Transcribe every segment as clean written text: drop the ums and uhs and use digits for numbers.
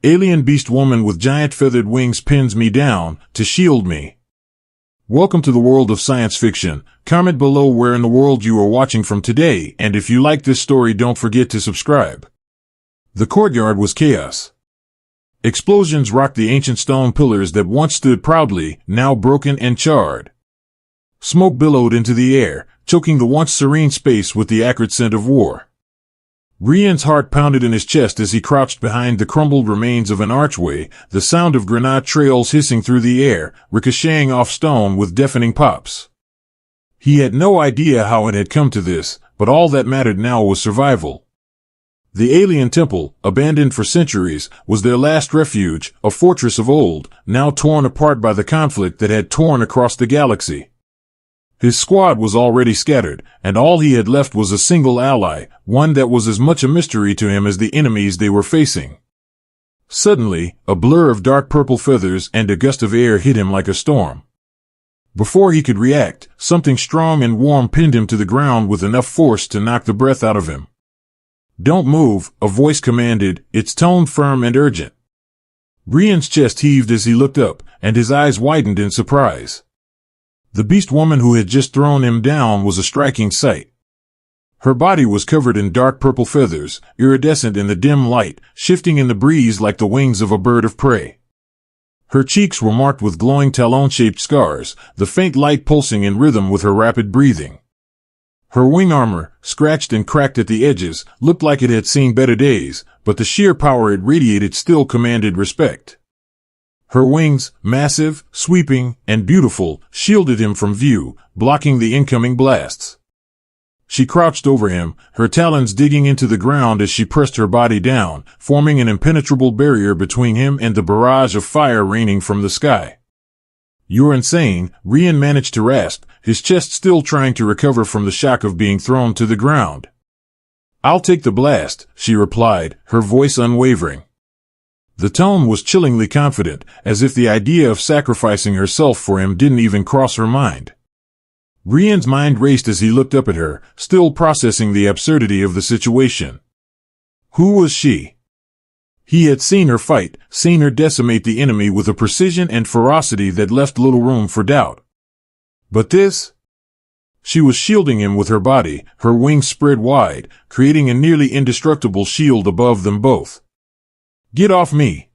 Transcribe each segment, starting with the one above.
Alien beast woman with giant feathered wings pins me down to shield me. Welcome to the world of science fiction. Comment below where in the world you are watching from today, and if you like this story, don't forget to subscribe. The courtyard was chaos. Explosions rocked the ancient stone pillars that once stood proudly, now broken and charred. Smoke billowed into the air, choking the once serene space with the acrid scent of war. Rian's heart pounded in his chest as he crouched behind the crumbled remains of an archway, the sound of grenade trails hissing through the air, ricocheting off stone with deafening pops. He had no idea how it had come to this, but all that mattered now was survival. The alien temple, abandoned for centuries, was their last refuge, a fortress of old, now torn apart by the conflict that had torn across the galaxy. His squad was already scattered, and all he had left was a single ally, one that was as much a mystery to him as the enemies they were facing. Suddenly, a blur of dark purple feathers and a gust of air hit him like a storm. Before he could react, something strong and warm pinned him to the ground with enough force to knock the breath out of him. "Don't move," a voice commanded, its tone firm and urgent. Rian's chest heaved as he looked up, and his eyes widened in surprise. The beast woman who had just thrown him down was a striking sight. Her body was covered in dark purple feathers, iridescent in the dim light, shifting in the breeze like the wings of a bird of prey. Her cheeks were marked with glowing talon-shaped scars, the faint light pulsing in rhythm with her rapid breathing. Her wing armor, scratched and cracked at the edges, looked like it had seen better days, but the sheer power it radiated still commanded respect. Her wings, massive, sweeping, and beautiful, shielded him from view, blocking the incoming blasts. She crouched over him, her talons digging into the ground as she pressed her body down, forming an impenetrable barrier between him and the barrage of fire raining from the sky. "You're insane," Rian managed to rasp, his chest still trying to recover from the shock of being thrown to the ground. "I'll take the blast," she replied, her voice unwavering. The tone was chillingly confident, as if the idea of sacrificing herself for him didn't even cross her mind. Rian's mind raced as he looked up at her, still processing the absurdity of the situation. Who was she? He had seen her fight, seen her decimate the enemy with a precision and ferocity that left little room for doubt. But this? She was shielding him with her body, her wings spread wide, creating a nearly indestructible shield above them both. "Get off me!"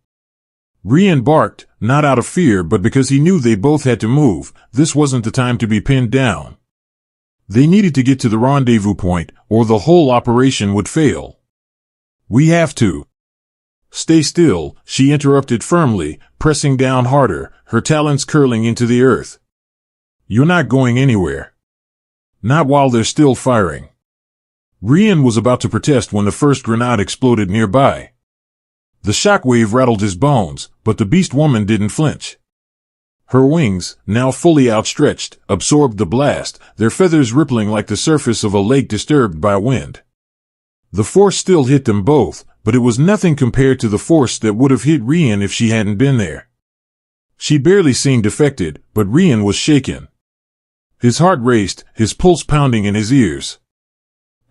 Rian barked, not out of fear but because he knew they both had to move. This wasn't the time to be pinned down. They needed to get to the rendezvous point, or the whole operation would fail. "We have to." "Stay still," she interrupted firmly, pressing down harder, her talons curling into the earth. "You're not going anywhere. Not while they're still firing." Rian was about to protest when the first grenade exploded nearby. The shockwave rattled his bones, but the beast woman didn't flinch. Her wings, now fully outstretched, absorbed the blast, their feathers rippling like the surface of a lake disturbed by wind. The force still hit them both, but it was nothing compared to the force that would have hit Rian if she hadn't been there. She barely seemed affected, but Rian was shaken. His heart raced, his pulse pounding in his ears.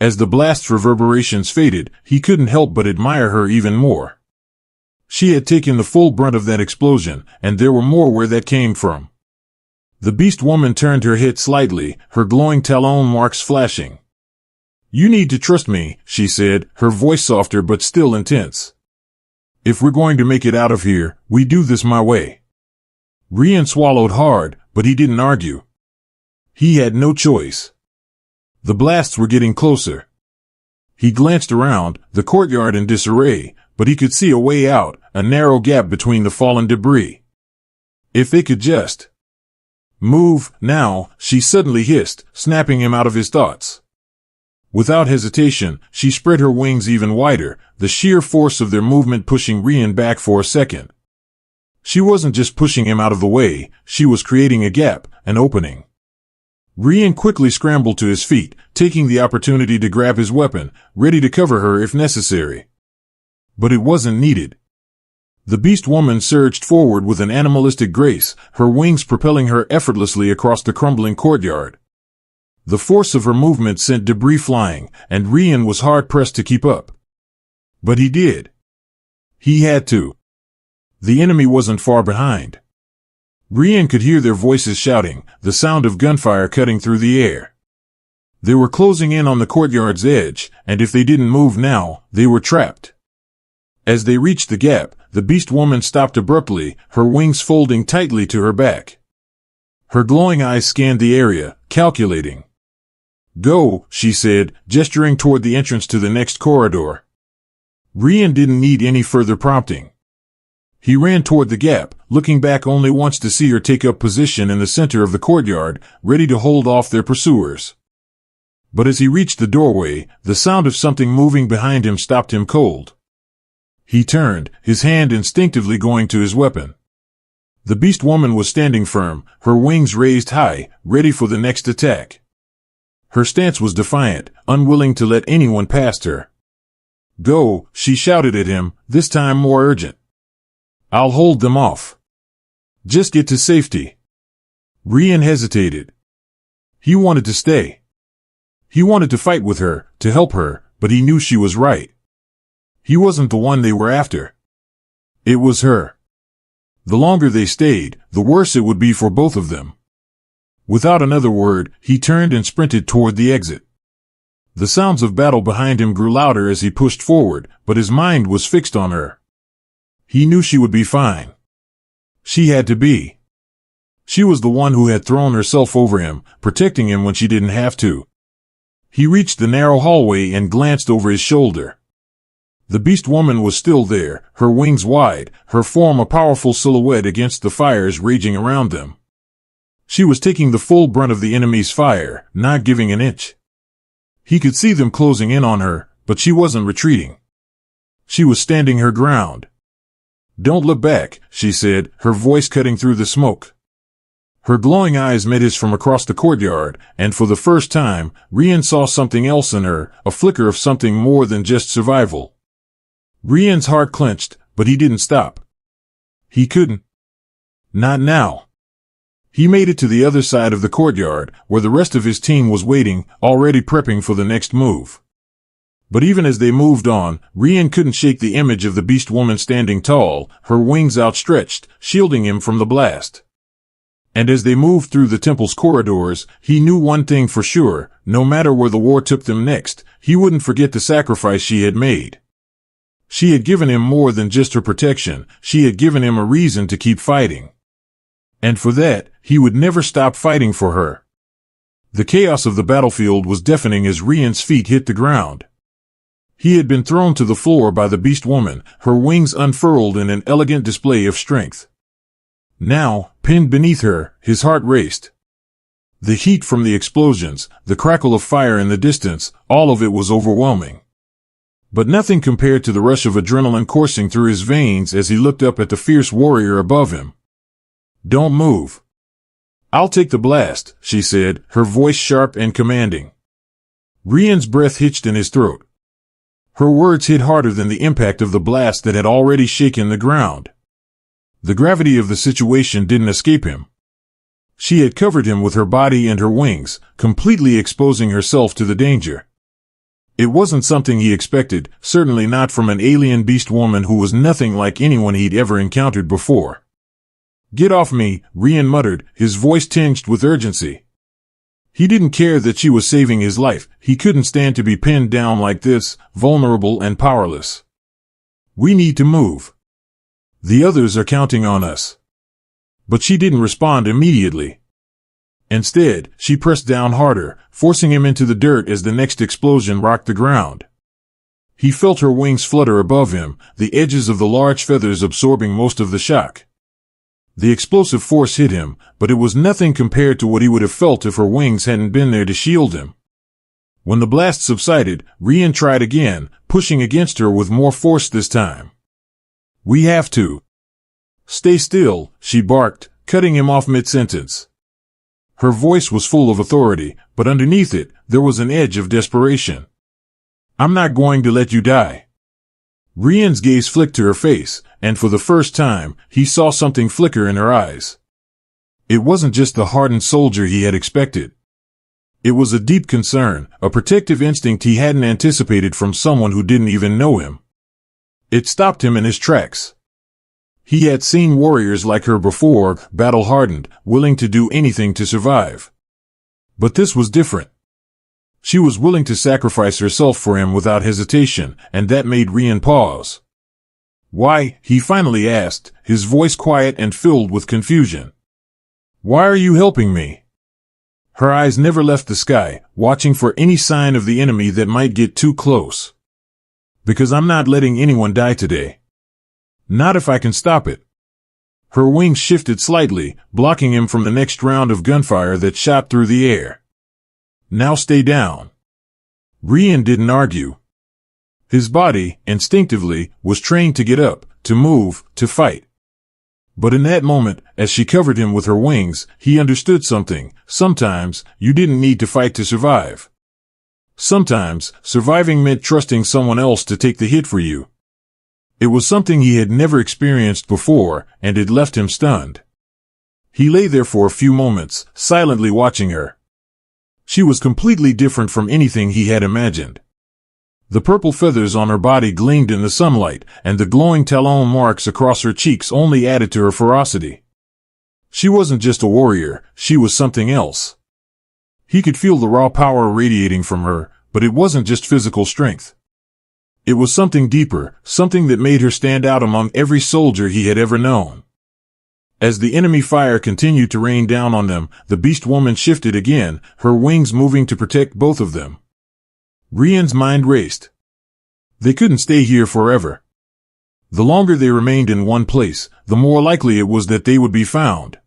As the blast's reverberations faded, he couldn't help but admire her even more. She had taken the full brunt of that explosion, and there were more where that came from. The beast woman turned her head slightly, her glowing talon marks flashing. "You need to trust me," she said, her voice softer but still intense. "If we're going to make it out of here, we do this my way." Rian swallowed hard, but he didn't argue. He had no choice. The blasts were getting closer. He glanced around, the courtyard in disarray, but he could see a way out, a narrow gap between the fallen debris. If they could just move now, she suddenly hissed, snapping him out of his thoughts. Without hesitation, she spread her wings even wider, the sheer force of their movement pushing Rian back for a second. She wasn't just pushing him out of the way, she was creating a gap, an opening. Rian quickly scrambled to his feet, taking the opportunity to grab his weapon, ready to cover her if necessary. But it wasn't needed. The beast woman surged forward with an animalistic grace, her wings propelling her effortlessly across the crumbling courtyard. The force of her movement sent debris flying, and Rian was hard-pressed to keep up. But he did. He had to. The enemy wasn't far behind. Rian could hear their voices shouting, the sound of gunfire cutting through the air. They were closing in on the courtyard's edge, and if they didn't move now, they were trapped. As they reached the gap, the beast woman stopped abruptly, her wings folding tightly to her back. Her glowing eyes scanned the area, calculating. "Go," she said, gesturing toward the entrance to the next corridor. Rian didn't need any further prompting. He ran toward the gap, looking back only once to see her take up position in the center of the courtyard, ready to hold off their pursuers. But as he reached the doorway, the sound of something moving behind him stopped him cold. He turned, his hand instinctively going to his weapon. The beast woman was standing firm, her wings raised high, ready for the next attack. Her stance was defiant, unwilling to let anyone past her. "Go," she shouted at him, this time more urgent. "I'll hold them off. Just get to safety." Rian hesitated. He wanted to stay. He wanted to fight with her, to help her, but he knew she was right. He wasn't the one they were after. It was her. The longer they stayed, the worse it would be for both of them. Without another word, he turned and sprinted toward the exit. The sounds of battle behind him grew louder as he pushed forward, but his mind was fixed on her. He knew she would be fine. She had to be. She was the one who had thrown herself over him, protecting him when she didn't have to. He reached the narrow hallway and glanced over his shoulder. The beast woman was still there, her wings wide, her form a powerful silhouette against the fires raging around them. She was taking the full brunt of the enemy's fire, not giving an inch. He could see them closing in on her, but she wasn't retreating. She was standing her ground. "Don't look back," she said, her voice cutting through the smoke. Her glowing eyes met his from across the courtyard, and for the first time, Rian saw something else in her, a flicker of something more than just survival. Rian's heart clenched, but he didn't stop. He couldn't. Not now. He made it to the other side of the courtyard, where the rest of his team was waiting, already prepping for the next move. But even as they moved on, Rian couldn't shake the image of the beast woman standing tall, her wings outstretched, shielding him from the blast. And as they moved through the temple's corridors, he knew one thing for sure, no matter where the war took them next, he wouldn't forget the sacrifice she had made. She had given him more than just her protection, she had given him a reason to keep fighting. And for that, he would never stop fighting for her. The chaos of the battlefield was deafening as Rian's feet hit the ground. He had been thrown to the floor by the beast woman, her wings unfurled in an elegant display of strength. Now, pinned beneath her, his heart raced. The heat from the explosions, the crackle of fire in the distance, all of it was overwhelming. But nothing compared to the rush of adrenaline coursing through his veins as he looked up at the fierce warrior above him. "Don't move." "I'll take the blast," she said, her voice sharp and commanding. Rian's breath hitched in his throat. Her words hit harder than the impact of the blast that had already shaken the ground. The gravity of the situation didn't escape him. She had covered him with her body and her wings, completely exposing herself to the danger. It wasn't something he expected, certainly not from an alien beast woman who was nothing like anyone he'd ever encountered before. "Get off me," Rian muttered, his voice tinged with urgency. He didn't care that she was saving his life, he couldn't stand to be pinned down like this, vulnerable and powerless. "We need to move. The others are counting on us." But she didn't respond immediately. Instead, she pressed down harder, forcing him into the dirt as the next explosion rocked the ground. He felt her wings flutter above him, the edges of the large feathers absorbing most of the shock. The explosive force hit him, but it was nothing compared to what he would have felt if her wings hadn't been there to shield him. When the blast subsided, Rian tried again, pushing against her with more force this time. "We have to." "Stay still," she barked, cutting him off mid-sentence. Her voice was full of authority, but underneath it, there was an edge of desperation. "I'm not going to let you die." Rian's gaze flicked to her face, and for the first time, he saw something flicker in her eyes. It wasn't just the hardened soldier he had expected. It was a deep concern, a protective instinct he hadn't anticipated from someone who didn't even know him. It stopped him in his tracks. He had seen warriors like her before, battle-hardened, willing to do anything to survive. But this was different. She was willing to sacrifice herself for him without hesitation, and that made Rian pause. "Why?" he finally asked, his voice quiet and filled with confusion. "Why are you helping me?" Her eyes never left the sky, watching for any sign of the enemy that might get too close. "Because I'm not letting anyone die today. Not if I can stop it." Her wings shifted slightly, blocking him from the next round of gunfire that shot through the air. "Now stay down." Rian didn't argue. His body, instinctively, was trained to get up, to move, to fight. But in that moment, as she covered him with her wings, he understood something. Sometimes, you didn't need to fight to survive. Sometimes, surviving meant trusting someone else to take the hit for you. It was something he had never experienced before, and it left him stunned. He lay there for a few moments, silently watching her. She was completely different from anything he had imagined. The purple feathers on her body gleamed in the sunlight, and the glowing talon marks across her cheeks only added to her ferocity. She wasn't just a warrior, she was something else. He could feel the raw power radiating from her, but it wasn't just physical strength. It was something deeper, something that made her stand out among every soldier he had ever known. As the enemy fire continued to rain down on them, the beast woman shifted again, her wings moving to protect both of them. Rian's mind raced. They couldn't stay here forever. The longer they remained in one place, the more likely it was that they would be found.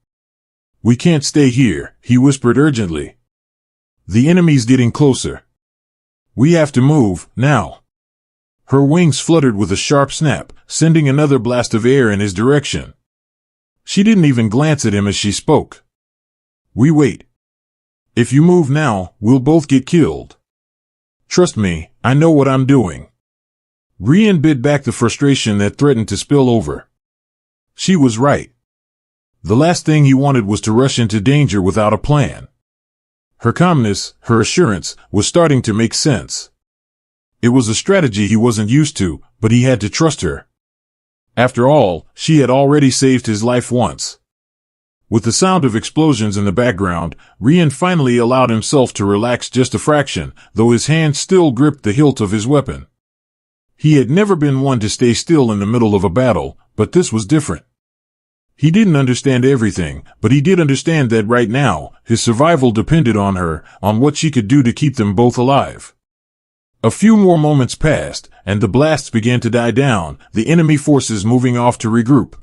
"We can't stay here," he whispered urgently. "The enemy's getting closer. We have to move, now." Her wings fluttered with a sharp snap, sending another blast of air in his direction. She didn't even glance at him as she spoke. "We wait. If you move now, we'll both get killed. Trust me, I know what I'm doing." Rian bit back the frustration that threatened to spill over. She was right. The last thing he wanted was to rush into danger without a plan. Her calmness, her assurance, was starting to make sense. It was a strategy he wasn't used to, but he had to trust her. After all, she had already saved his life once. With the sound of explosions in the background, Rian finally allowed himself to relax just a fraction, though his hand still gripped the hilt of his weapon. He had never been one to stay still in the middle of a battle, but this was different. He didn't understand everything, but he did understand that right now, his survival depended on her, on what she could do to keep them both alive. A few more moments passed, and the blasts began to die down, the enemy forces moving off to regroup.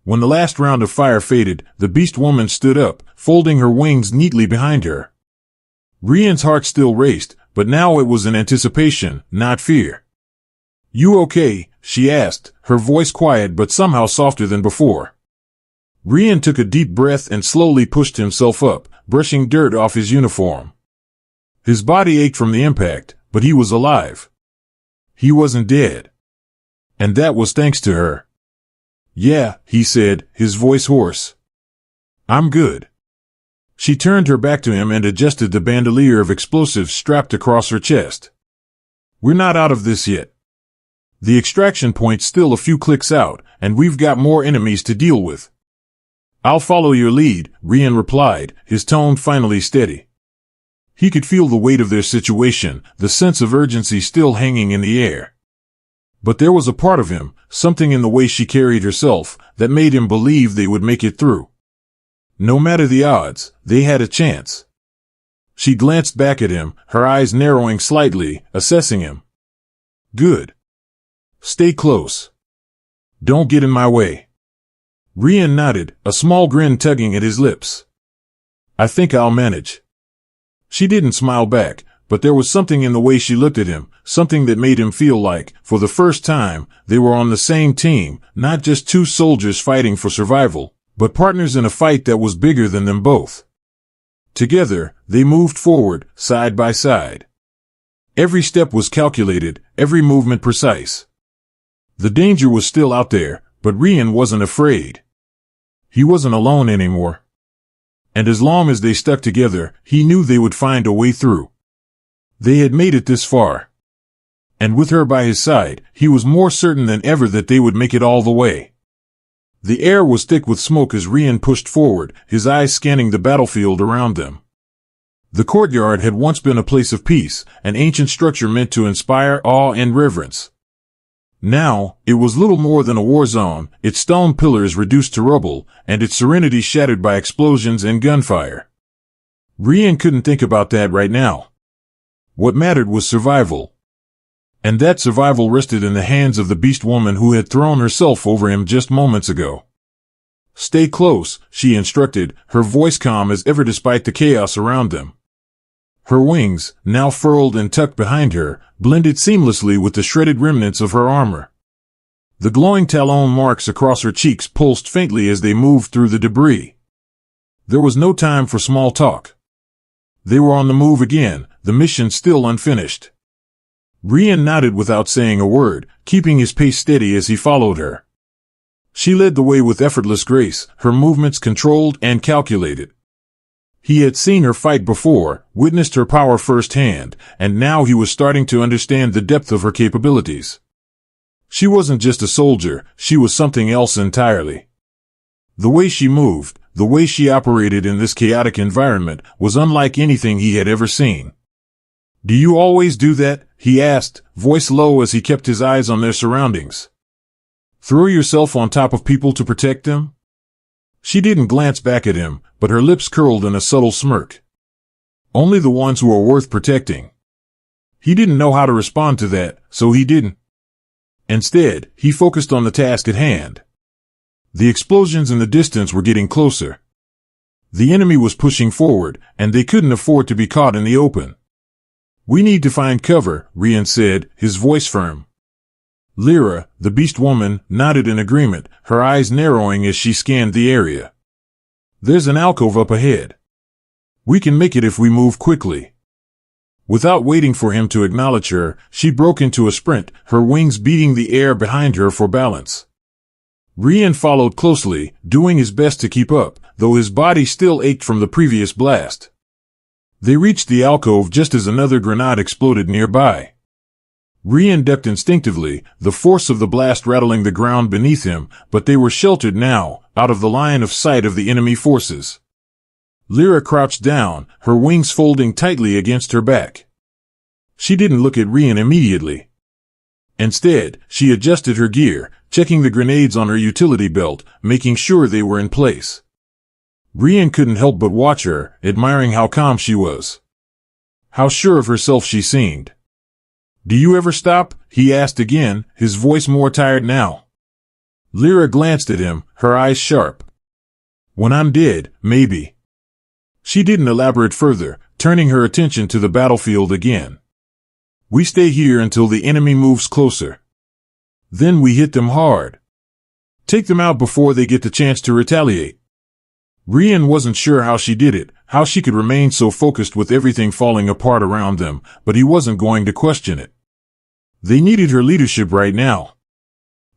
When the last round of fire faded, the beast woman stood up, folding her wings neatly behind her. Rian's heart still raced, but now it was in anticipation, not fear. "You okay?" she asked, her voice quiet but somehow softer than before. Rian took a deep breath and slowly pushed himself up, brushing dirt off his uniform. His body ached from the impact, but he was alive. He wasn't dead. And that was thanks to her. "Yeah," he said, his voice hoarse. "I'm good." She turned her back to him and adjusted the bandolier of explosives strapped across her chest. "We're not out of this yet. The extraction point's still a few clicks out, and we've got more enemies to deal with." "I'll follow your lead," Rian replied, his tone finally steady. He could feel the weight of their situation, the sense of urgency still hanging in the air. But there was a part of him, something in the way she carried herself, that made him believe they would make it through. No matter the odds, they had a chance. She glanced back at him, her eyes narrowing slightly, assessing him. "Good. Stay close. Don't get in my way." Rian nodded, a small grin tugging at his lips. "I think I'll manage." She didn't smile back, but there was something in the way she looked at him, something that made him feel like, for the first time, they were on the same team, not just two soldiers fighting for survival, but partners in a fight that was bigger than them both. Together, they moved forward, side by side. Every step was calculated, every movement precise. The danger was still out there, but Rian wasn't afraid. He wasn't alone anymore. And as long as they stuck together, he knew they would find a way through. They had made it this far. And with her by his side, he was more certain than ever that they would make it all the way. The air was thick with smoke as Rian pushed forward, his eyes scanning the battlefield around them. The courtyard had once been a place of peace, an ancient structure meant to inspire awe and reverence. Now, it was little more than a war zone, its stone pillars reduced to rubble, and its serenity shattered by explosions and gunfire. Rian couldn't think about that right now. What mattered was survival. And that survival rested in the hands of the beast woman who had thrown herself over him just moments ago. Stay close, she instructed, her voice calm as ever despite the chaos around them. Her wings, now furled and tucked behind her, blended seamlessly with the shredded remnants of her armor. The glowing talon marks across her cheeks pulsed faintly as they moved through the debris. There was no time for small talk. They were on the move again, the mission still unfinished. Rian nodded without saying a word, keeping his pace steady as he followed her. She led the way with effortless grace, her movements controlled and calculated. He had seen her fight before, witnessed her power firsthand, and now he was starting to understand the depth of her capabilities. She wasn't just a soldier, she was something else entirely. The way she moved, the way she operated in this chaotic environment, was unlike anything he had ever seen. "Do you always do that?" he asked, voice low as he kept his eyes on their surroundings. "Throw yourself on top of people to protect them?" She didn't glance back at him, but her lips curled in a subtle smirk. "Only the ones who are worth protecting." He didn't know how to respond to that, so he didn't. Instead, he focused on the task at hand. The explosions in the distance were getting closer. The enemy was pushing forward, and they couldn't afford to be caught in the open. "We need to find cover," Rian said, his voice firm. Lyra, the beast woman, nodded in agreement, her eyes narrowing as she scanned the area. "There's an alcove up ahead. We can make it if we move quickly." Without waiting for him to acknowledge her, she broke into a sprint, her wings beating the air behind her for balance. Rian followed closely, doing his best to keep up, though his body still ached from the previous blast. They reached the alcove just as another grenade exploded nearby. Rian ducked instinctively, the force of the blast rattling the ground beneath him, but they were sheltered now, out of the line of sight of the enemy forces. Lyra crouched down, her wings folding tightly against her back. She didn't look at Rian immediately. Instead, she adjusted her gear, checking the grenades on her utility belt, making sure they were in place. Rian couldn't help but watch her, admiring how calm she was. How sure of herself she seemed. "Do you ever stop?" he asked again, his voice more tired now. Lyra glanced at him, her eyes sharp. "When I'm dead, maybe." She didn't elaborate further, turning her attention to the battlefield again. "We stay here until the enemy moves closer. Then we hit them hard. Take them out before they get the chance to retaliate." Rian wasn't sure how she did it, how she could remain so focused with everything falling apart around them, but he wasn't going to question it. They needed her leadership right now.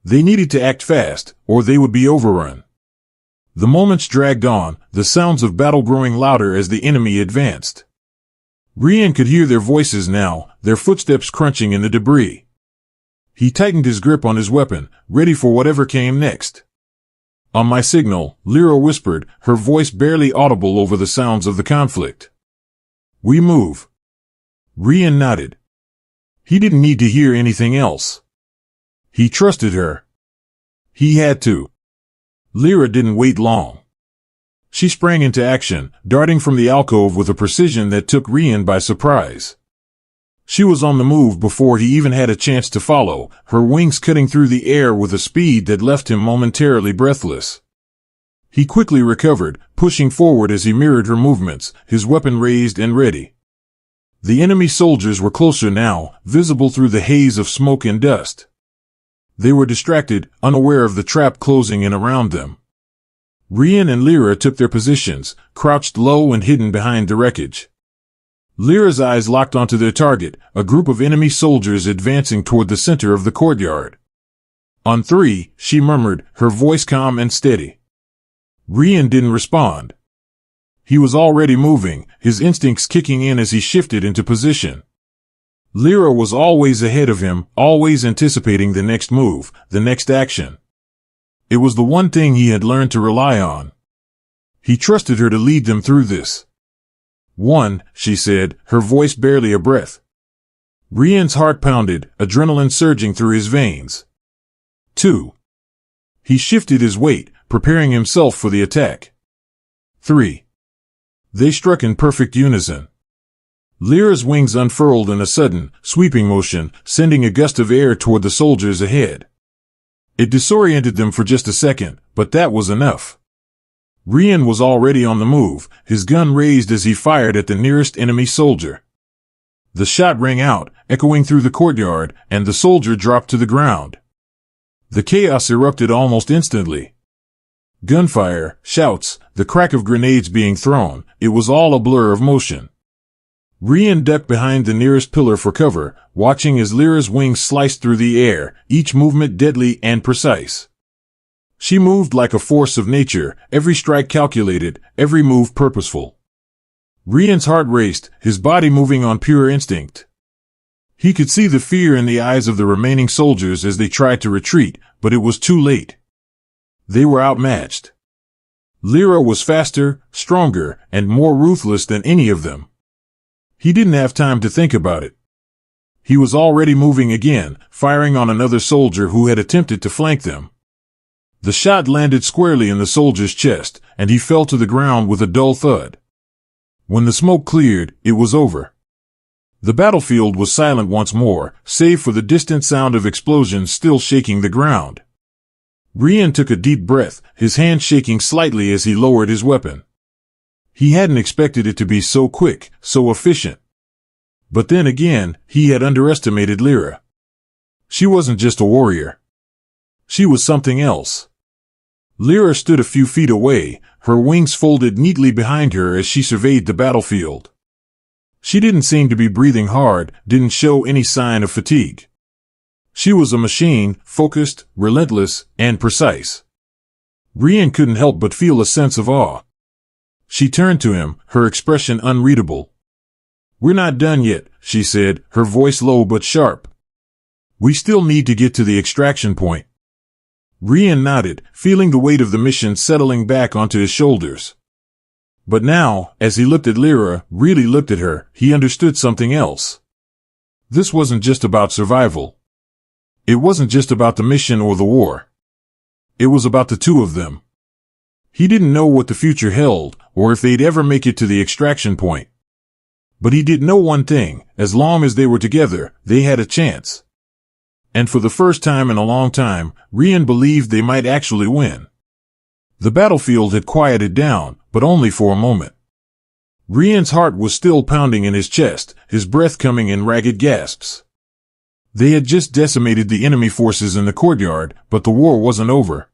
They needed to act fast, or they would be overrun. The moments dragged on, the sounds of battle growing louder as the enemy advanced. Rian could hear their voices now, their footsteps crunching in the debris. He tightened his grip on his weapon, ready for whatever came next. "On my signal," Lyra whispered, her voice barely audible over the sounds of the conflict. "We move." Rian nodded. He didn't need to hear anything else. He trusted her. He had to. Lyra didn't wait long. She sprang into action, darting from the alcove with a precision that took Rian by surprise. She was on the move before he even had a chance to follow, her wings cutting through the air with a speed that left him momentarily breathless. He quickly recovered, pushing forward as he mirrored her movements, his weapon raised and ready. The enemy soldiers were closer now, visible through the haze of smoke and dust. They were distracted, unaware of the trap closing in around them. Rian and Lyra took their positions, crouched low and hidden behind the wreckage. Lyra's eyes locked onto their target, a group of enemy soldiers advancing toward the center of the courtyard. "On three," she murmured, her voice calm and steady. Rian didn't respond. He was already moving, his instincts kicking in as he shifted into position. Lyra was always ahead of him, always anticipating the next move, the next action. It was the one thing he had learned to rely on. He trusted her to lead them through this. 1, she said, her voice barely a breath. Rian's heart pounded, adrenaline surging through his veins. 2. He shifted his weight, preparing himself for the attack. 3. They struck in perfect unison. Lyra's wings unfurled in a sudden, sweeping motion, sending a gust of air toward the soldiers ahead. It disoriented them for just a second, but that was enough. Rian was already on the move, his gun raised as he fired at the nearest enemy soldier. The shot rang out, echoing through the courtyard, and the soldier dropped to the ground. The chaos erupted almost instantly. Gunfire, shouts, the crack of grenades being thrown, it was all a blur of motion. Rian ducked behind the nearest pillar for cover, watching as Lyra's wings sliced through the air, each movement deadly and precise. She moved like a force of nature, every strike calculated, every move purposeful. Rian's heart raced, his body moving on pure instinct. He could see the fear in the eyes of the remaining soldiers as they tried to retreat, but it was too late. They were outmatched. Lyra was faster, stronger, and more ruthless than any of them. He didn't have time to think about it. He was already moving again, firing on another soldier who had attempted to flank them. The shot landed squarely in the soldier's chest, and he fell to the ground with a dull thud. When the smoke cleared, it was over. The battlefield was silent once more, save for the distant sound of explosions still shaking the ground. Rian took a deep breath, his hand shaking slightly as he lowered his weapon. He hadn't expected it to be so quick, so efficient. But then again, he had underestimated Lyra. She wasn't just a warrior. She was something else. Lyra stood a few feet away, her wings folded neatly behind her as she surveyed the battlefield. She didn't seem to be breathing hard, didn't show any sign of fatigue. She was a machine, focused, relentless, and precise. Rian couldn't help but feel a sense of awe. She turned to him, her expression unreadable. "We're not done yet," she said, her voice low but sharp. "We still need to get to the extraction point." Rian nodded, feeling the weight of the mission settling back onto his shoulders. But now, as he looked at Lyra, really looked at her, he understood something else. This wasn't just about survival. It wasn't just about the mission or the war. It was about the two of them. He didn't know what the future held, or if they'd ever make it to the extraction point. But he did know one thing, as long as they were together, they had a chance. And for the first time in a long time, Rian believed they might actually win. The battlefield had quieted down, but only for a moment. Rian's heart was still pounding in his chest, his breath coming in ragged gasps. They had just decimated the enemy forces in the courtyard, but the war wasn't over.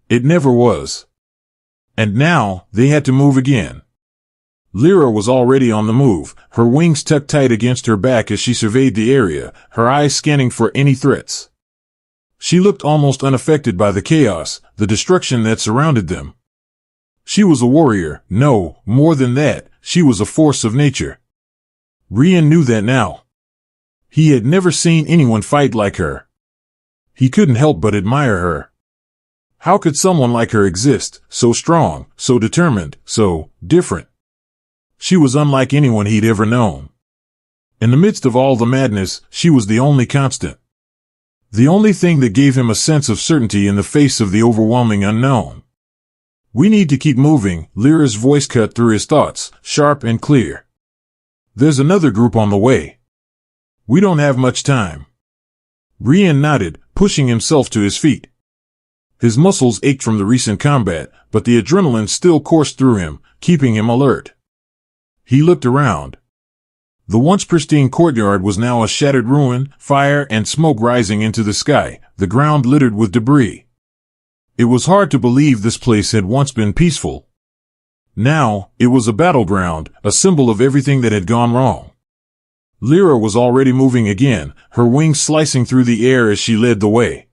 It never was. And now, they had to move again. Lyra was already on the move, her wings tucked tight against her back as she surveyed the area, her eyes scanning for any threats. She looked almost unaffected by the chaos, the destruction that surrounded them. She was a warrior, no, more than that, she was a force of nature. Rian knew that now. He had never seen anyone fight like her. He couldn't help but admire her. How could someone like her exist, so strong, so determined, so different? She was unlike anyone he'd ever known. In the midst of all the madness, she was the only constant. The only thing that gave him a sense of certainty in the face of the overwhelming unknown. "We need to keep moving," Lyra's voice cut through his thoughts, sharp and clear. "There's another group on the way. We don't have much time." Rian nodded, pushing himself to his feet. His muscles ached from the recent combat, but the adrenaline still coursed through him, keeping him alert. He looked around. The once pristine courtyard was now a shattered ruin, fire and smoke rising into the sky, the ground littered with debris. It was hard to believe this place had once been peaceful. Now, it was a battleground, a symbol of everything that had gone wrong. Lyra was already moving again, her wings slicing through the air as she led the way.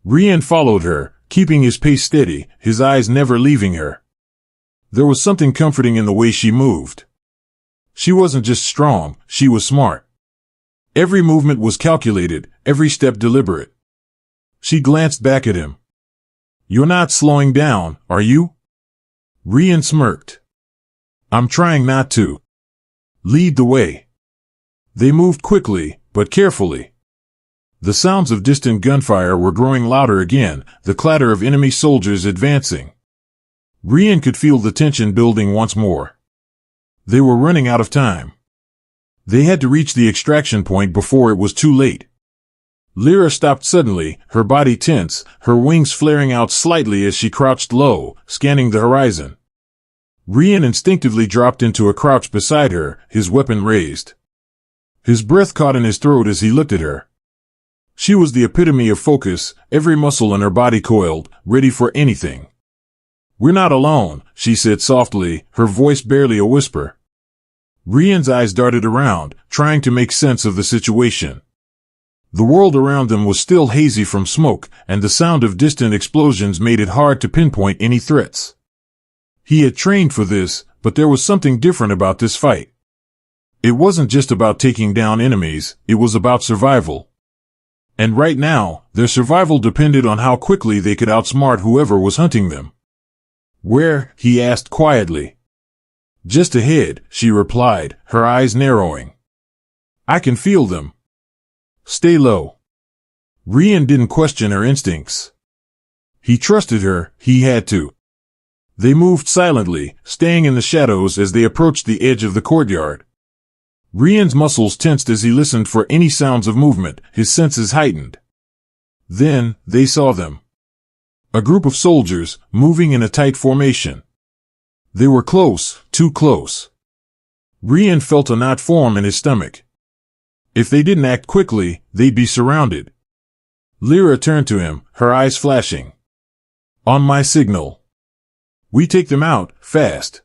Rian followed her, keeping his pace steady, his eyes never leaving her. There was something comforting in the way she moved. She wasn't just strong, she was smart. Every movement was calculated, every step deliberate. She glanced back at him. You're not slowing down, are you? Rian smirked. I'm trying not to. Lead the way. They moved quickly, but carefully. The sounds of distant gunfire were growing louder again, the clatter of enemy soldiers advancing. Rian could feel the tension building once more. They were running out of time. They had to reach the extraction point before it was too late. Lyra stopped suddenly, her body tense, her wings flaring out slightly as she crouched low, scanning the horizon. Rian instinctively dropped into a crouch beside her, his weapon raised. His breath caught in his throat as he looked at her. She was the epitome of focus, every muscle in her body coiled, ready for anything. We're not alone, she said softly, her voice barely a whisper. Rian's eyes darted around, trying to make sense of the situation. The world around them was still hazy from smoke, and the sound of distant explosions made it hard to pinpoint any threats. He had trained for this, but there was something different about this fight. It wasn't just about taking down enemies, it was about survival. And right now, their survival depended on how quickly they could outsmart whoever was hunting them. Where? He asked quietly. Just ahead, she replied, her eyes narrowing. I can feel them. Stay low. Rian didn't question her instincts. He trusted her, he had to. They moved silently, staying in the shadows as they approached the edge of the courtyard. Rian's muscles tensed as he listened for any sounds of movement, his senses heightened. Then, they saw them. A group of soldiers, moving in a tight formation. They were close, too close. Rian felt a knot form in his stomach. If they didn't act quickly, they'd be surrounded. Lyra turned to him, her eyes flashing. On my signal. We take them out, fast.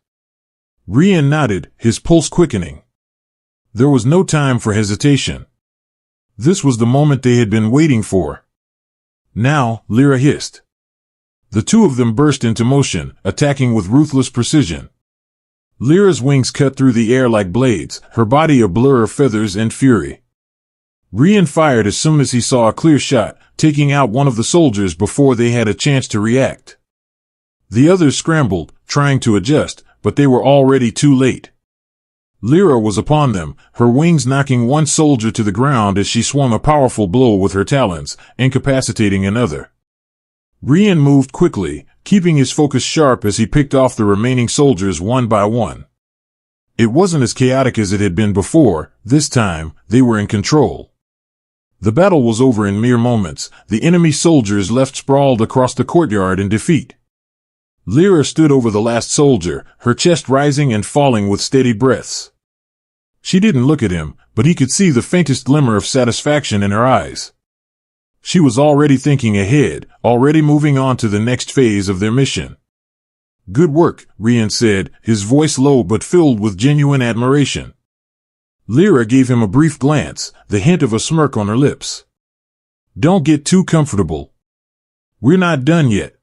Rian nodded, his pulse quickening. There was no time for hesitation. This was the moment they had been waiting for. Now, Lyra hissed. The two of them burst into motion, attacking with ruthless precision. Lyra's wings cut through the air like blades, her body a blur of feathers and fury. Rian fired as soon as he saw a clear shot, taking out one of the soldiers before they had a chance to react. The others scrambled, trying to adjust, but they were already too late. Lyra was upon them, her wings knocking one soldier to the ground as she swung a powerful blow with her talons, incapacitating another. Rian moved quickly, keeping his focus sharp as he picked off the remaining soldiers one by one. It wasn't as chaotic as it had been before. This time, they were in control. The battle was over in mere moments, the enemy soldiers left sprawled across the courtyard in defeat. Lyra stood over the last soldier, her chest rising and falling with steady breaths. She didn't look at him, but he could see the faintest glimmer of satisfaction in her eyes. She was already thinking ahead, already moving on to the next phase of their mission. Good work, Rian said, his voice low but filled with genuine admiration. Lyra gave him a brief glance, the hint of a smirk on her lips. Don't get too comfortable. We're not done yet.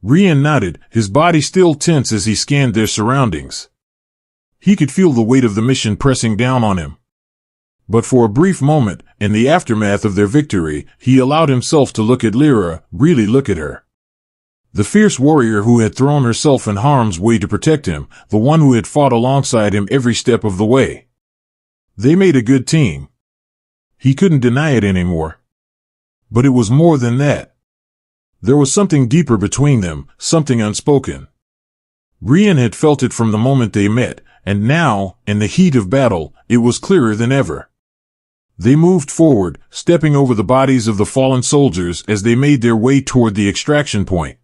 Rian nodded, his body still tense as he scanned their surroundings. He could feel the weight of the mission pressing down on him. But for a brief moment, in the aftermath of their victory, he allowed himself to look at Lyra, really look at her. The fierce warrior who had thrown herself in harm's way to protect him, the one who had fought alongside him every step of the way. They made a good team. He couldn't deny it anymore. But it was more than that. There was something deeper between them, something unspoken. Rian had felt it from the moment they met, and now, in the heat of battle, it was clearer than ever. They moved forward, stepping over the bodies of the fallen soldiers as they made their way toward the extraction point.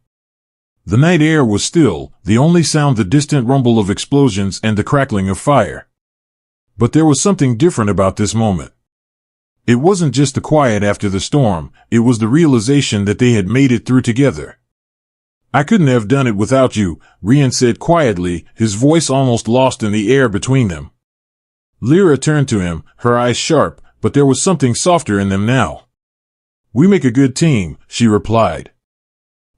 The night air was still, the only sound the distant rumble of explosions and the crackling of fire. But there was something different about this moment. It wasn't just the quiet after the storm, it was the realization that they had made it through together. I couldn't have done it without you, Rian said quietly, his voice almost lost in the air between them. Lyra turned to him, her eyes sharp, but there was something softer in them now. We make a good team, she replied.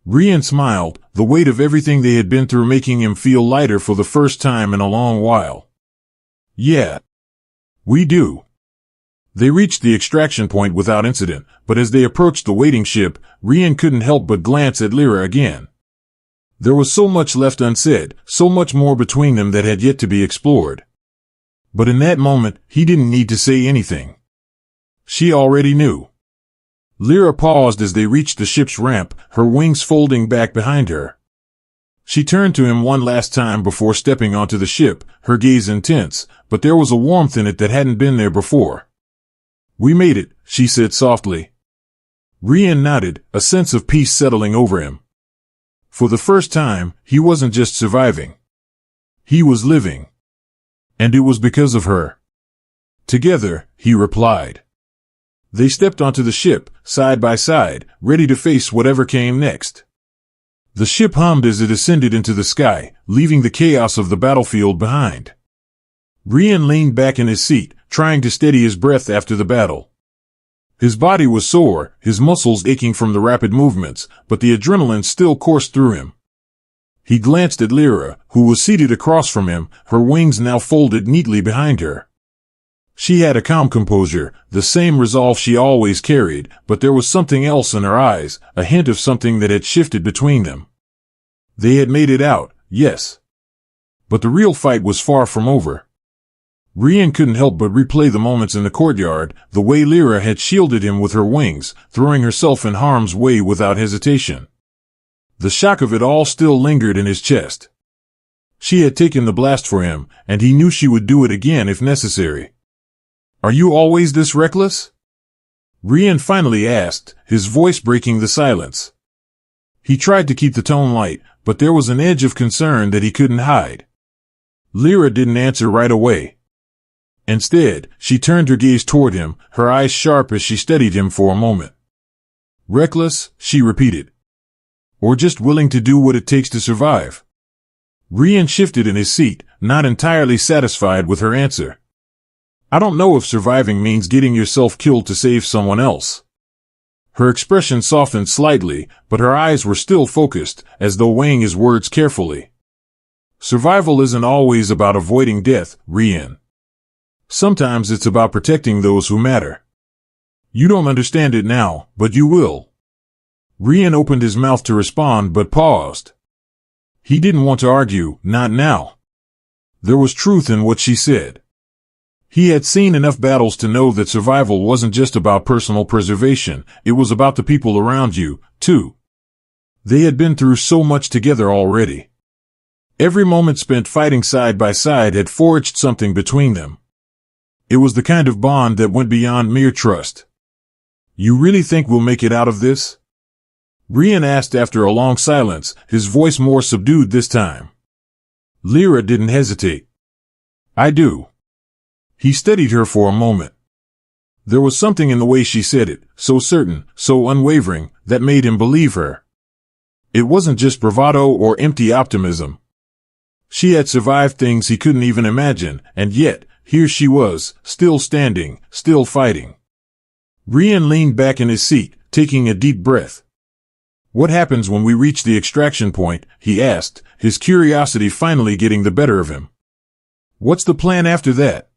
Rian smiled, the weight of everything they had been through making him feel lighter for the first time in a long while. Yeah. We do. They reached the extraction point without incident, but as they approached the waiting ship, Rian couldn't help but glance at Lyra again. There was so much left unsaid, so much more between them that had yet to be explored. But in that moment, he didn't need to say anything. She already knew. Lyra paused as they reached the ship's ramp, her wings folding back behind her. She turned to him one last time before stepping onto the ship, her gaze intense, but there was a warmth in it that hadn't been there before. "We made it," she said softly. Rian nodded, a sense of peace settling over him. For the first time, he wasn't just surviving. He was living. And it was because of her. "Together," he replied. They stepped onto the ship, side by side, ready to face whatever came next. The ship hummed as it ascended into the sky, leaving the chaos of the battlefield behind. Rian leaned back in his seat, trying to steady his breath after the battle. His body was sore, his muscles aching from the rapid movements, but the adrenaline still coursed through him. He glanced at Lyra, who was seated across from him, her wings now folded neatly behind her. She had a calm composure, the same resolve she always carried, but there was something else in her eyes, a hint of something that had shifted between them. They had made it out, yes. But the real fight was far from over. Rian couldn't help but replay the moments in the courtyard, the way Lyra had shielded him with her wings, throwing herself in harm's way without hesitation. The shock of it all still lingered in his chest. She had taken the blast for him, and he knew she would do it again if necessary. "Are you always this reckless?" Rian finally asked, his voice breaking the silence. He tried to keep the tone light, but there was an edge of concern that he couldn't hide. Lyra didn't answer right away. Instead, she turned her gaze toward him, her eyes sharp as she studied him for a moment. "Reckless," she repeated. "Or just willing to do what it takes to survive?" Rian shifted in his seat, not entirely satisfied with her answer. "I don't know if surviving means getting yourself killed to save someone else." Her expression softened slightly, but her eyes were still focused, as though weighing his words carefully. "Survival isn't always about avoiding death, Rian. Sometimes it's about protecting those who matter. You don't understand it now, but you will." Rian opened his mouth to respond but paused. He didn't want to argue, not now. There was truth in what she said. He had seen enough battles to know that survival wasn't just about personal preservation, it was about the people around you, too. They had been through so much together already. Every moment spent fighting side by side had forged something between them. It was the kind of bond that went beyond mere trust. "You really think we'll make it out of this?" Rian asked after a long silence, his voice more subdued this time. Lyra didn't hesitate. "I do." He studied her for a moment. There was something in the way she said it, so certain, so unwavering, that made him believe her. It wasn't just bravado or empty optimism. She had survived things he couldn't even imagine, and yet, here she was, still standing, still fighting. Rian leaned back in his seat, taking a deep breath. "What happens when we reach the extraction point?" he asked, his curiosity finally getting the better of him. "What's the plan after that?"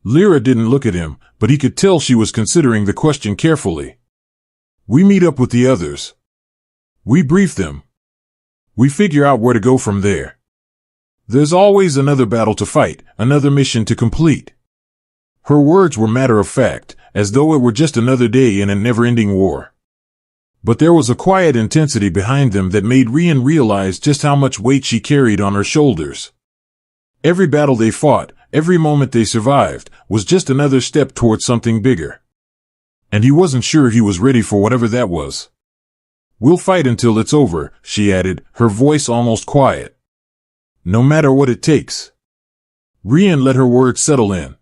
Lyra didn't look at him, but he could tell she was considering the question carefully. "We meet up with the others. We brief them. We figure out where to go from there. There's always another battle to fight, another mission to complete." Her words were matter of fact, as though it were just another day in a never-ending war. But there was a quiet intensity behind them that made Rian realize just how much weight she carried on her shoulders. Every battle they fought, every moment they survived, was just another step towards something bigger. And he wasn't sure he was ready for whatever that was. "We'll fight until it's over," she added, her voice almost quiet. "No matter what it takes." Rian let her words settle in.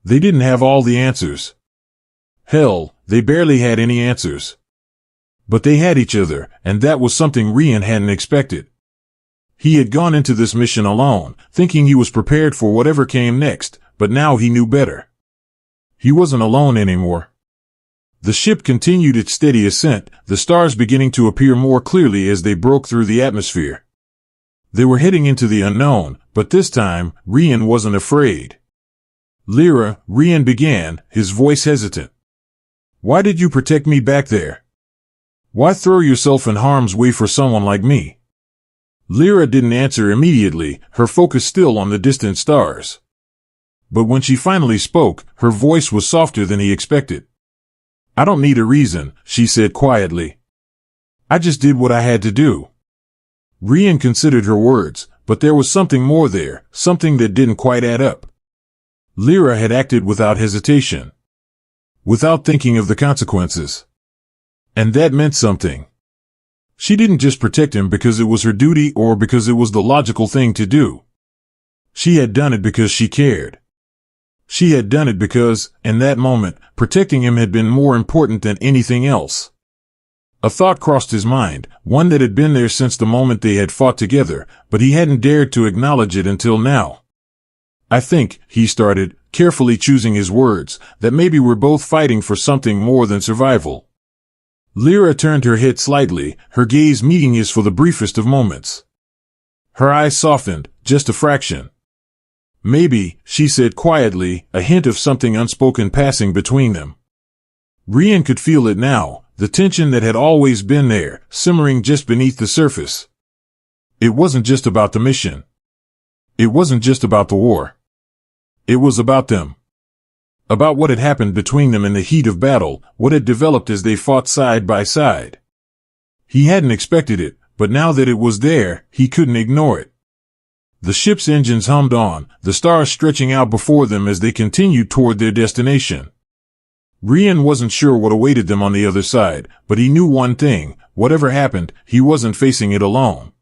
They didn't have all the answers. Hell, they barely had any answers. But they had each other, and that was something Rian hadn't expected. He had gone into this mission alone, thinking he was prepared for whatever came next, but now he knew better. He wasn't alone anymore. The ship continued its steady ascent, the stars beginning to appear more clearly as they broke through the atmosphere. They were heading into the unknown, but this time, Rian wasn't afraid. Lyra, Rian began, his voice hesitant. Why did you protect me back there? Why throw yourself in harm's way for someone like me? Lyra didn't answer immediately, her focus still on the distant stars. But when she finally spoke, her voice was softer than he expected. I don't need a reason, she said quietly. I just did what I had to do. Rian considered her words, but there was something more there, something that didn't quite add up. Lyra had acted without hesitation, without thinking of the consequences. And that meant something. She didn't just protect him because it was her duty or because it was the logical thing to do. She had done it because she cared. She had done it because, in that moment, protecting him had been more important than anything else. A thought crossed his mind, one that had been there since the moment they had fought together, but he hadn't dared to acknowledge it until now. I think, he started, carefully choosing his words, that maybe we're both fighting for something more than survival. Lyra turned her head slightly, her gaze meeting his for the briefest of moments. Her eyes softened, just a fraction. Maybe, she said quietly, a hint of something unspoken passing between them. Rian could feel it now, the tension that had always been there, simmering just beneath the surface. It wasn't just about the mission. It wasn't just about the war. It was about them. About what had happened between them in the heat of battle, what had developed as they fought side by side. He hadn't expected it, but now that it was there, he couldn't ignore it. The ship's engines hummed on, the stars stretching out before them as they continued toward their destination. Rian wasn't sure what awaited them on the other side, but he knew one thing, whatever happened, he wasn't facing it alone.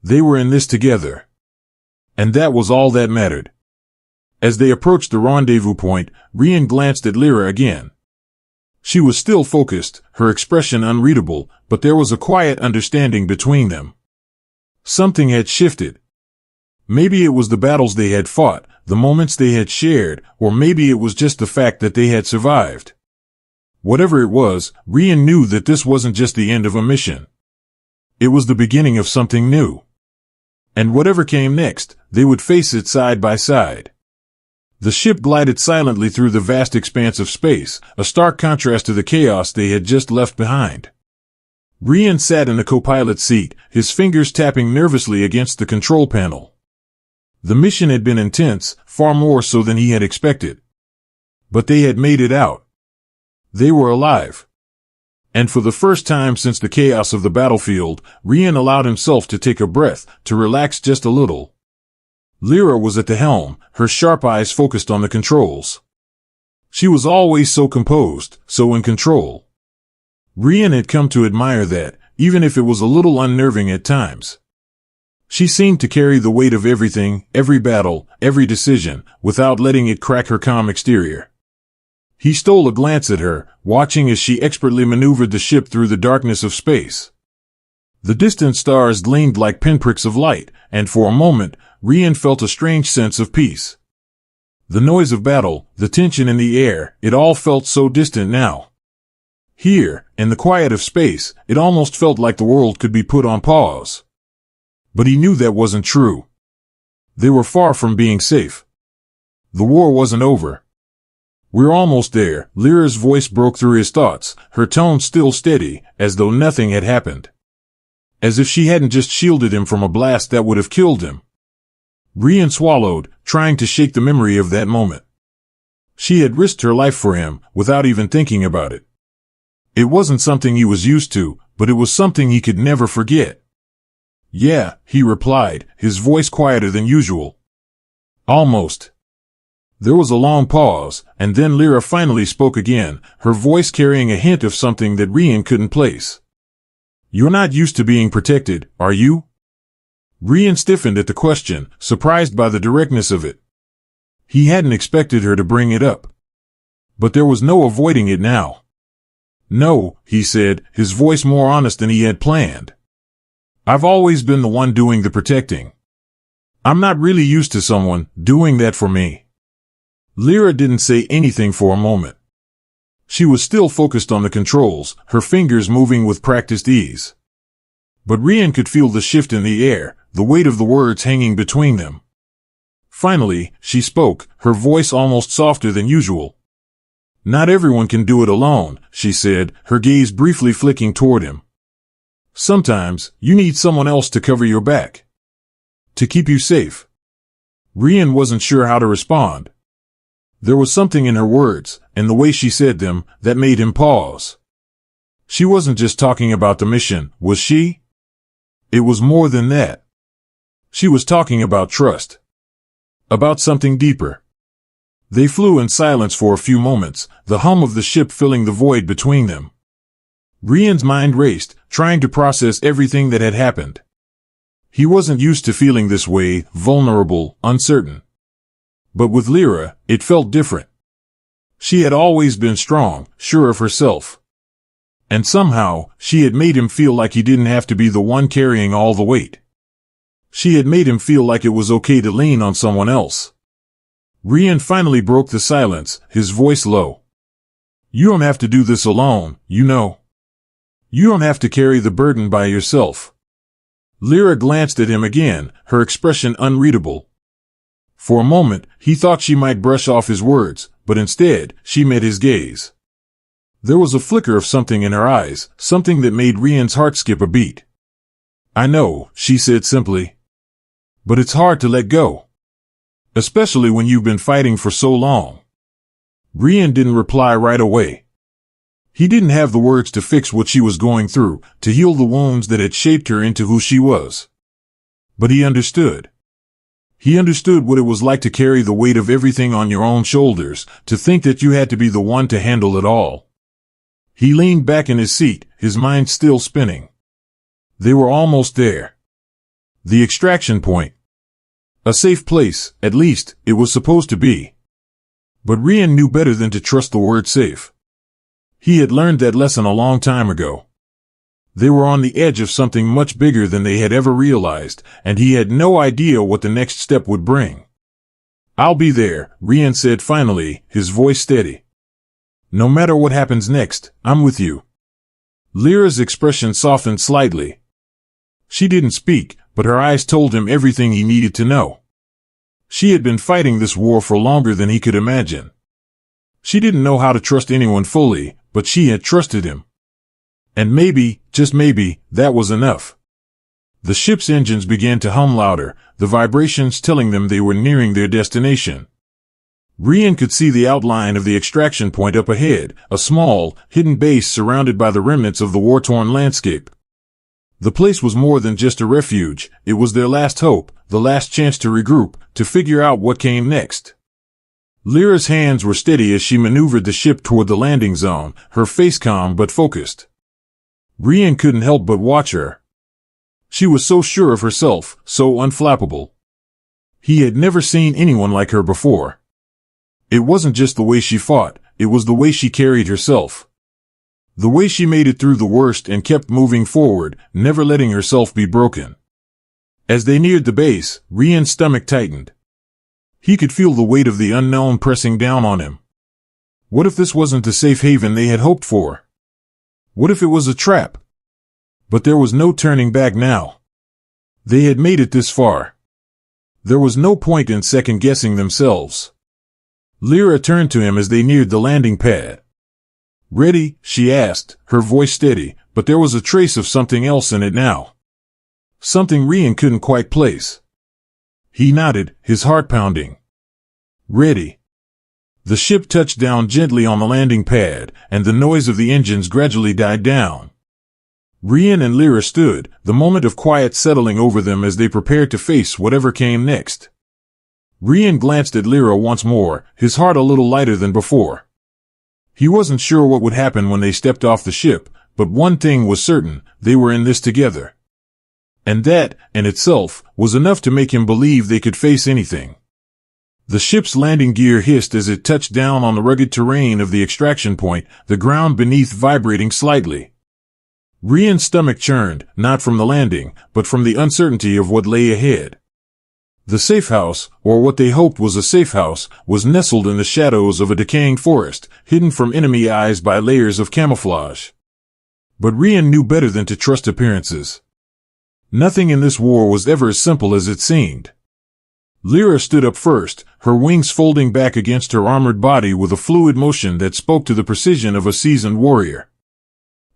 They were in this together. And that was all that mattered. As they approached the rendezvous point, Rian glanced at Lyra again. She was still focused, her expression unreadable, but there was a quiet understanding between them. Something had shifted. Maybe it was the battles they had fought, the moments they had shared, or maybe it was just the fact that they had survived. Whatever it was, Rian knew that this wasn't just the end of a mission. It was the beginning of something new. And whatever came next, they would face it side by side. The ship glided silently through the vast expanse of space, a stark contrast to the chaos they had just left behind. Rian sat in the co-pilot seat, his fingers tapping nervously against the control panel. The mission had been intense, far more so than he had expected. But they had made it out. They were alive. And for the first time since the chaos of the battlefield, Rian allowed himself to take a breath, to relax just a little. Lyra was at the helm, her sharp eyes focused on the controls. She was always so composed, so in control. Rian had come to admire that, even if it was a little unnerving at times. She seemed to carry the weight of everything, every battle, every decision, without letting it crack her calm exterior. He stole a glance at her, watching as she expertly maneuvered the ship through the darkness of space. The distant stars gleamed like pinpricks of light, and for a moment, Rian felt a strange sense of peace. The noise of battle, the tension in the air, it all felt so distant now. Here, in the quiet of space, it almost felt like the world could be put on pause. But he knew that wasn't true. They were far from being safe. The war wasn't over. We're almost there, Lyra's voice broke through his thoughts, her tone still steady, as though nothing had happened. As if she hadn't just shielded him from a blast that would have killed him. Rian swallowed, trying to shake the memory of that moment. She had risked her life for him, without even thinking about it. It wasn't something he was used to, but it was something he could never forget. Yeah, he replied, his voice quieter than usual. Almost. There was a long pause, and then Lyra finally spoke again, her voice carrying a hint of something that Rian couldn't place. You're not used to being protected, are you? Rian stiffened at the question, surprised by the directness of it. He hadn't expected her to bring it up. But there was no avoiding it now. No, he said, his voice more honest than he had planned. I've always been the one doing the protecting. I'm not really used to someone doing that for me. Lyra didn't say anything for a moment. She was still focused on the controls, her fingers moving with practiced ease. But Rian could feel the shift in the air, the weight of the words hanging between them. Finally, she spoke, her voice almost softer than usual. Not everyone can do it alone, she said, her gaze briefly flicking toward him. Sometimes, you need someone else to cover your back. To keep you safe. Rian wasn't sure how to respond. There was something in her words, and the way she said them, that made him pause. She wasn't just talking about the mission, was she? It was more than that. She was talking about trust. About something deeper. They flew in silence for a few moments, the hum of the ship filling the void between them. Rian's mind raced, trying to process everything that had happened. He wasn't used to feeling this way, vulnerable, uncertain. But with Lyra, it felt different. She had always been strong, sure of herself. And somehow, she had made him feel like he didn't have to be the one carrying all the weight. She had made him feel like it was okay to lean on someone else. Rian finally broke the silence, his voice low. You don't have to do this alone, you know. You don't have to carry the burden by yourself. Lyra glanced at him again, her expression unreadable. For a moment, he thought she might brush off his words, but instead, she met his gaze. There was a flicker of something in her eyes, something that made Rian's heart skip a beat. I know, she said simply. But it's hard to let go. Especially when you've been fighting for so long. Rian didn't reply right away. He didn't have the words to fix what she was going through, to heal the wounds that had shaped her into who she was. But he understood. He understood what it was like to carry the weight of everything on your own shoulders, to think that you had to be the one to handle it all. He leaned back in his seat, his mind still spinning. They were almost there. The extraction point. A safe place, at least, it was supposed to be. But Rian knew better than to trust the word safe. He had learned that lesson a long time ago. They were on the edge of something much bigger than they had ever realized, and he had no idea what the next step would bring. I'll be there, Rian said finally, his voice steady. No matter what happens next, I'm with you. Lyra's expression softened slightly. She didn't speak, but her eyes told him everything he needed to know. She had been fighting this war for longer than he could imagine. She didn't know how to trust anyone fully, but she had trusted him. And maybe, just maybe, that was enough. The ship's engines began to hum louder, the vibrations telling them they were nearing their destination. Rian could see the outline of the extraction point up ahead, a small, hidden base surrounded by the remnants of the war-torn landscape. The place was more than just a refuge, it was their last hope, the last chance to regroup, to figure out what came next. Lyra's hands were steady as she maneuvered the ship toward the landing zone, her face calm but focused. Rian couldn't help but watch her. She was so sure of herself, so unflappable. He had never seen anyone like her before. It wasn't just the way she fought, it was the way she carried herself. The way she made it through the worst and kept moving forward, never letting herself be broken. As they neared the base, Rian's stomach tightened. He could feel the weight of the unknown pressing down on him. What if this wasn't the safe haven they had hoped for? What if it was a trap? But there was no turning back now. They had made it this far. There was no point in second-guessing themselves. Lyra turned to him as they neared the landing pad. Ready? She asked, her voice steady, but there was a trace of something else in it now. Something Rian couldn't quite place. He nodded, his heart pounding. Ready. The ship touched down gently on the landing pad, and the noise of the engines gradually died down. Rian and Lyra stood, the moment of quiet settling over them as they prepared to face whatever came next. Rian glanced at Lyra once more, his heart a little lighter than before. He wasn't sure what would happen when they stepped off the ship, but one thing was certain, they were in this together. And that, in itself, was enough to make him believe they could face anything. The ship's landing gear hissed as it touched down on the rugged terrain of the extraction point, the ground beneath vibrating slightly. Rian's stomach churned, not from the landing, but from the uncertainty of what lay ahead. The safe house, or what they hoped was a safe house, was nestled in the shadows of a decaying forest, hidden from enemy eyes by layers of camouflage. But Rian knew better than to trust appearances. Nothing in this war was ever as simple as it seemed. Lyra stood up first, her wings folding back against her armored body with a fluid motion that spoke to the precision of a seasoned warrior.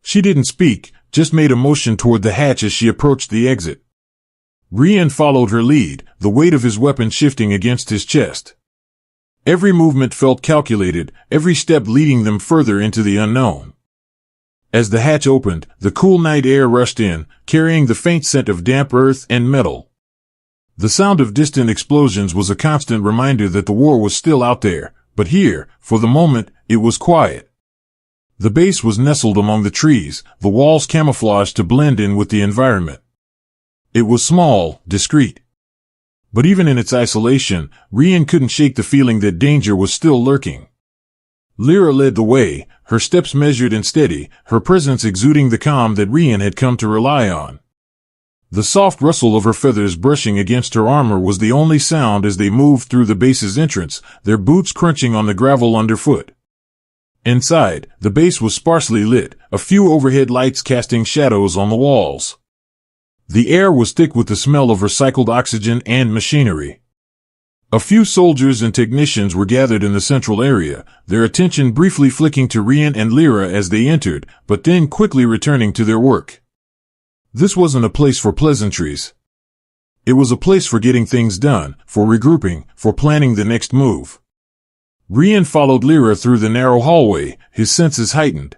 She didn't speak, just made a motion toward the hatch as she approached the exit. Rian followed her lead, the weight of his weapon shifting against his chest. Every movement felt calculated, every step leading them further into the unknown. As the hatch opened, the cool night air rushed in, carrying the faint scent of damp earth and metal. The sound of distant explosions was a constant reminder that the war was still out there, but here, for the moment, it was quiet. The base was nestled among the trees, the walls camouflaged to blend in with the environment. It was small, discreet. But even in its isolation, Rian couldn't shake the feeling that danger was still lurking. Lyra led the way, her steps measured and steady, her presence exuding the calm that Rian had come to rely on. The soft rustle of her feathers brushing against her armor was the only sound as they moved through the base's entrance, their boots crunching on the gravel underfoot. Inside, the base was sparsely lit, a few overhead lights casting shadows on the walls. The air was thick with the smell of recycled oxygen and machinery. A few soldiers and technicians were gathered in the central area, their attention briefly flicking to Rian and Lyra as they entered, but then quickly returning to their work. This wasn't a place for pleasantries. It was a place for getting things done, for regrouping, for planning the next move. Rian followed Lyra through the narrow hallway, his senses heightened.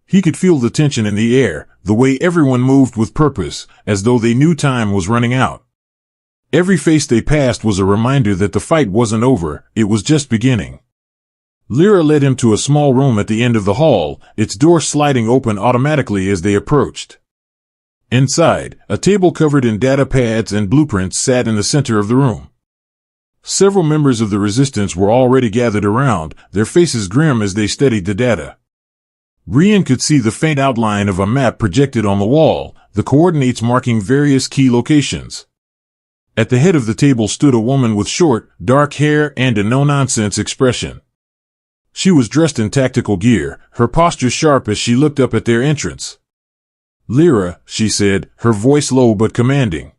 He could feel the tension in the air, the way everyone moved with purpose, as though they knew time was running out. Every face they passed was a reminder that the fight wasn't over, it was just beginning. Lyra led him to a small room at the end of the hall, its door sliding open automatically as they approached. Inside, a table covered in data pads and blueprints sat in the center of the room. Several members of the resistance were already gathered around, their faces grim as they studied the data. Rian could see the faint outline of a map projected on the wall, the coordinates marking various key locations. At the head of the table stood a woman with short, dark hair and a no-nonsense expression. She was dressed in tactical gear, her posture sharp as she looked up at their entrance. "Lyra," she said, her voice low but commanding.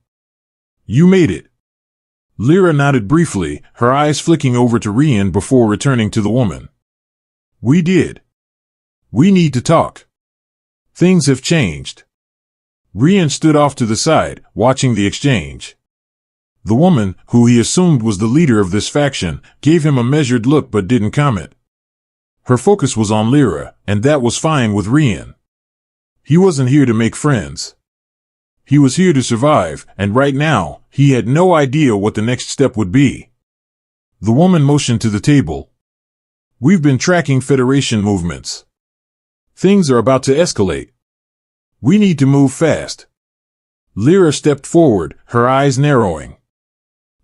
"You made it." Lyra nodded briefly, her eyes flicking over to Rian before returning to the woman. "We did. We need to talk. Things have changed." Rian stood off to the side, watching the exchange. The woman, who he assumed was the leader of this faction, gave him a measured look but didn't comment. Her focus was on Lyra, and that was fine with Rian. He wasn't here to make friends. He was here to survive, and right now, he had no idea what the next step would be. The woman motioned to the table. "We've been tracking Federation movements. Things are about to escalate. We need to move fast." Lyra stepped forward, her eyes narrowing.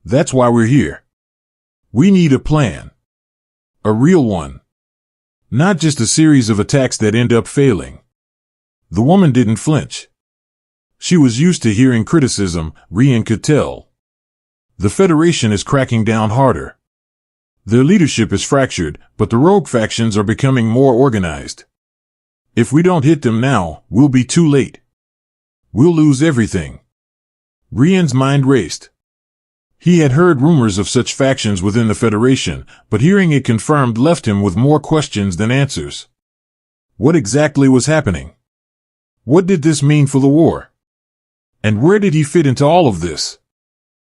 "That's why we're here. We need a plan. A real one. Not just a series of attacks that end up failing." The woman didn't flinch. She was used to hearing criticism, Rian could tell. The Federation is cracking down harder. Their leadership is fractured, but the rogue factions are becoming more organized. If we don't hit them now, we'll be too late. We'll lose everything. Rian's mind raced. He had heard rumors of such factions within the Federation, but hearing it confirmed left him with more questions than answers. What exactly was happening? What did this mean for the war? And where did he fit into all of this?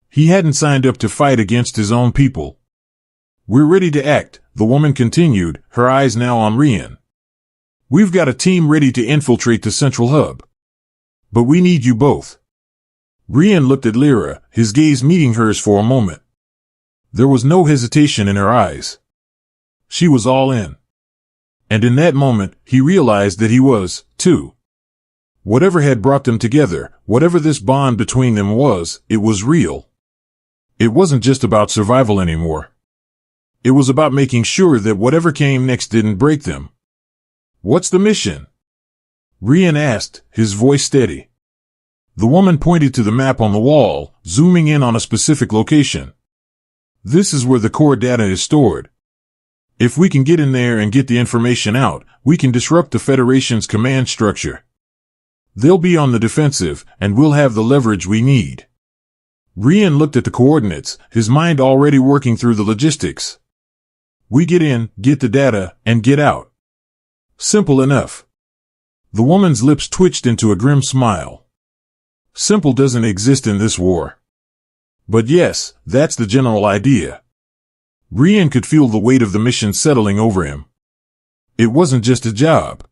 He hadn't signed up to fight against his own people. "We're ready to act," the woman continued, her eyes now on Rian. "We've got a team ready to infiltrate the central hub. But we need you both." Rian looked at Lyra, his gaze meeting hers for a moment. There was no hesitation in her eyes. She was all in. And in that moment, he realized that he was, too. Whatever had brought them together, whatever this bond between them was, it was real. It wasn't just about survival anymore. It was about making sure that whatever came next didn't break them. "What's the mission?" Rian asked, his voice steady. The woman pointed to the map on the wall, zooming in on a specific location. "This is where the core data is stored. If we can get in there and get the information out, we can disrupt the Federation's command structure. They'll be on the defensive, and we'll have the leverage we need." Rian looked at the coordinates, his mind already working through the logistics. We get in, get the data, and get out. Simple enough. The woman's lips twitched into a grim smile. Simple doesn't exist in this war. But yes, that's the general idea. Rian could feel the weight of the mission settling over him. It wasn't just a job.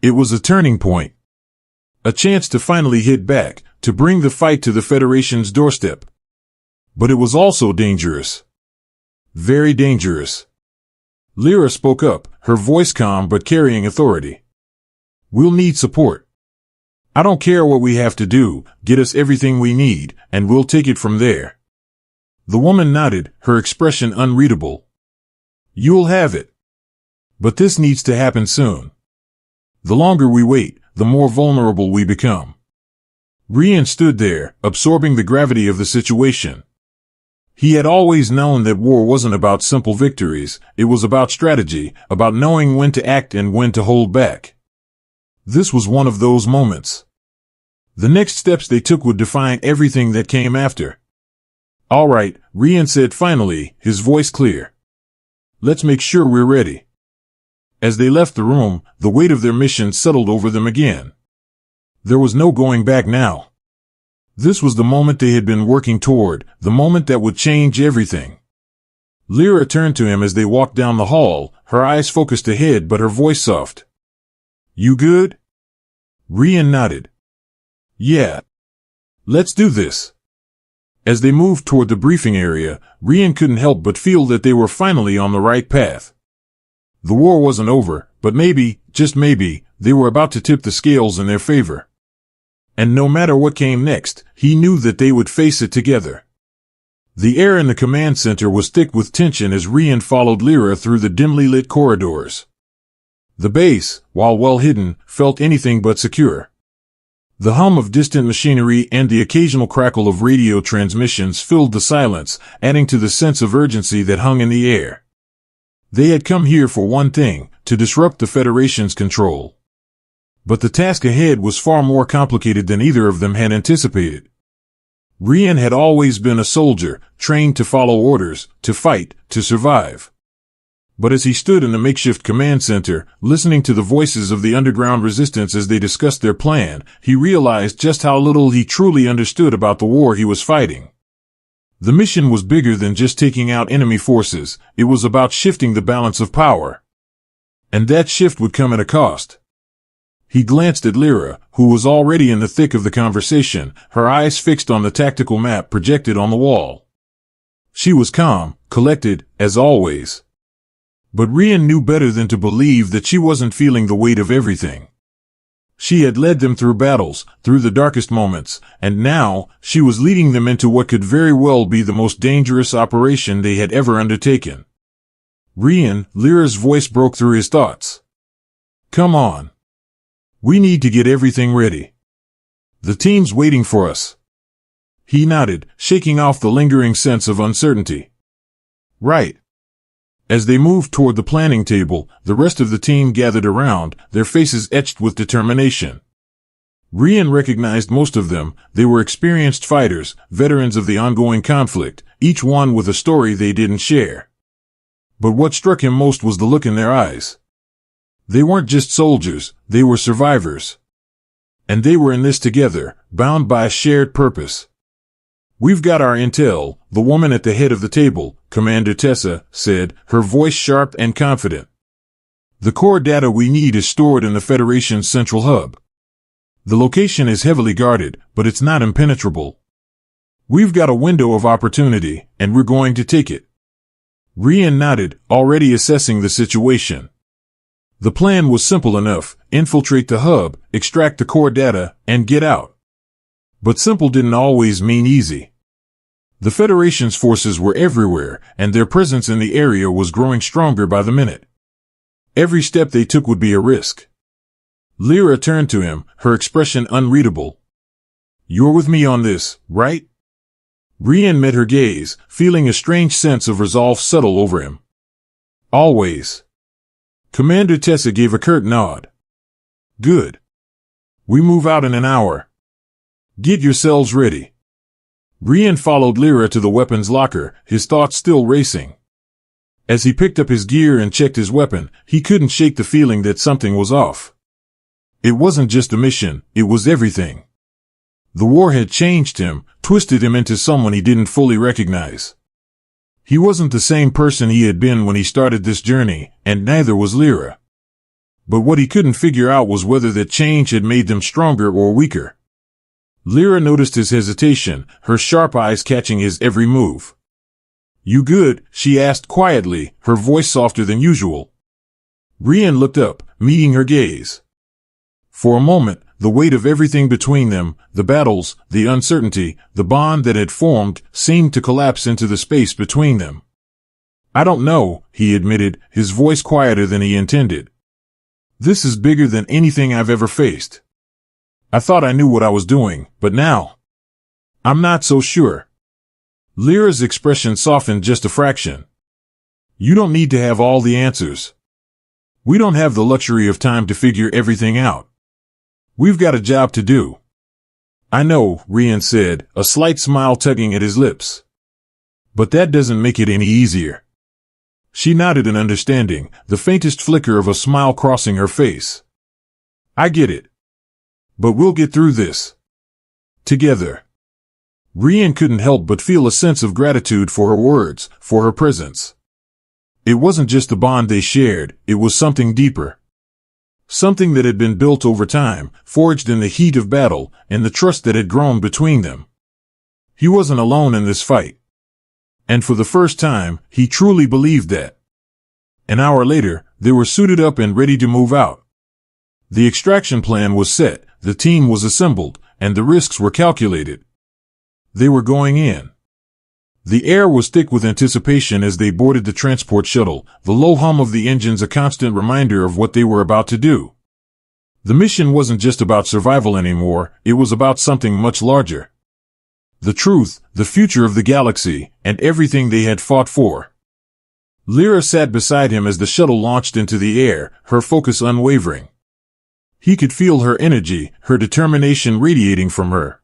It was a turning point. A chance to finally hit back, to bring the fight to the Federation's doorstep. But it was also dangerous. Very dangerous. Lyra spoke up, her voice calm but carrying authority. We'll need support. I don't care what we have to do, get us everything we need, and we'll take it from there. The woman nodded, her expression unreadable. You'll have it. But this needs to happen soon. The longer we wait, the more vulnerable we become. Rian stood there, absorbing the gravity of the situation. He had always known that war wasn't about simple victories, it was about strategy, about knowing when to act and when to hold back. This was one of those moments. The next steps they took would define everything that came after. All right, Rian said finally, his voice clear. Let's make sure we're ready. As they left the room, the weight of their mission settled over them again. There was no going back now. This was the moment they had been working toward, the moment that would change everything. Lyra turned to him as they walked down the hall, her eyes focused ahead but her voice soft. You good? Rian nodded. Yeah. Let's do this. As they moved toward the briefing area, Rian couldn't help but feel that they were finally on the right path. The war wasn't over, but maybe, just maybe, they were about to tip the scales in their favor. And no matter what came next, he knew that they would face it together. The air in the command center was thick with tension as Rian followed Lyra through the dimly lit corridors. The base, while well hidden, felt anything but secure. The hum of distant machinery and the occasional crackle of radio transmissions filled the silence, adding to the sense of urgency that hung in the air. They had come here for one thing, to disrupt the Federation's control. But the task ahead was far more complicated than either of them had anticipated. Rian had always been a soldier, trained to follow orders, to fight, to survive. But as he stood in the makeshift command center, listening to the voices of the underground resistance as they discussed their plan, he realized just how little he truly understood about the war he was fighting. The mission was bigger than just taking out enemy forces, it was about shifting the balance of power. And that shift would come at a cost. He glanced at Lyra, who was already in the thick of the conversation, her eyes fixed on the tactical map projected on the wall. She was calm, collected, as always. But Rian knew better than to believe that she wasn't feeling the weight of everything. She had led them through battles, through the darkest moments, and now, she was leading them into what could very well be the most dangerous operation they had ever undertaken. Rian, Lyra's voice broke through his thoughts. Come on. We need to get everything ready. The team's waiting for us. He nodded, shaking off the lingering sense of uncertainty. Right. As they moved toward the planning table, the rest of the team gathered around, their faces etched with determination. Rian recognized most of them. They were experienced fighters, veterans of the ongoing conflict, each one with a story they didn't share. But what struck him most was the look in their eyes. They weren't just soldiers, they were survivors. And they were in this together, bound by a shared purpose. We've got our intel, the woman at the head of the table, Commander Tessa, said, her voice sharp and confident. The core data we need is stored in the Federation's central hub. The location is heavily guarded, but it's not impenetrable. We've got a window of opportunity, and we're going to take it. Rian nodded, already assessing the situation. The plan was simple enough, infiltrate the hub, extract the core data, and get out. But simple didn't always mean easy. The Federation's forces were everywhere, and their presence in the area was growing stronger by the minute. Every step they took would be a risk. Lyra turned to him, her expression unreadable. You're with me on this, right? Rian met her gaze, feeling a strange sense of resolve settle over him. Always. Commander Tessa gave a curt nod. Good. We move out in an hour. Get yourselves ready. Rian followed Lyra to the weapons locker, his thoughts still racing. As he picked up his gear and checked his weapon, he couldn't shake the feeling that something was off. It wasn't just a mission, it was everything. The war had changed him, twisted him into someone he didn't fully recognize. He wasn't the same person he had been when he started this journey, and neither was Lyra. But what he couldn't figure out was whether that change had made them stronger or weaker. Lyra noticed his hesitation, her sharp eyes catching his every move. "You good?" she asked quietly, her voice softer than usual. Rian looked up, meeting her gaze. For a moment, the weight of everything between them, the battles, the uncertainty, the bond that had formed, seemed to collapse into the space between them. "I don't know," he admitted, his voice quieter than he intended. "This is bigger than anything I've ever faced. I thought I knew what I was doing, but now I'm not so sure." Lyra's expression softened just a fraction. "You don't need to have all the answers. We don't have the luxury of time to figure everything out. We've got a job to do." "I know," Rian said, a slight smile tugging at his lips. "But that doesn't make it any easier." She nodded in understanding, the faintest flicker of a smile crossing her face. "I get it. But we'll get through this. Together." Rian couldn't help but feel a sense of gratitude for her words, for her presence. It wasn't just the bond they shared, it was something deeper. Something that had been built over time, forged in the heat of battle, and the trust that had grown between them. He wasn't alone in this fight. And for the first time, he truly believed that. An hour later, they were suited up and ready to move out. The extraction plan was set, the team was assembled, and the risks were calculated. They were going in. The air was thick with anticipation as they boarded the transport shuttle, the low hum of the engines a constant reminder of what they were about to do. The mission wasn't just about survival anymore, it was about something much larger. The truth, the future of the galaxy, and everything they had fought for. Lyra sat beside him as the shuttle launched into the air, her focus unwavering. He could feel her energy, her determination radiating from her.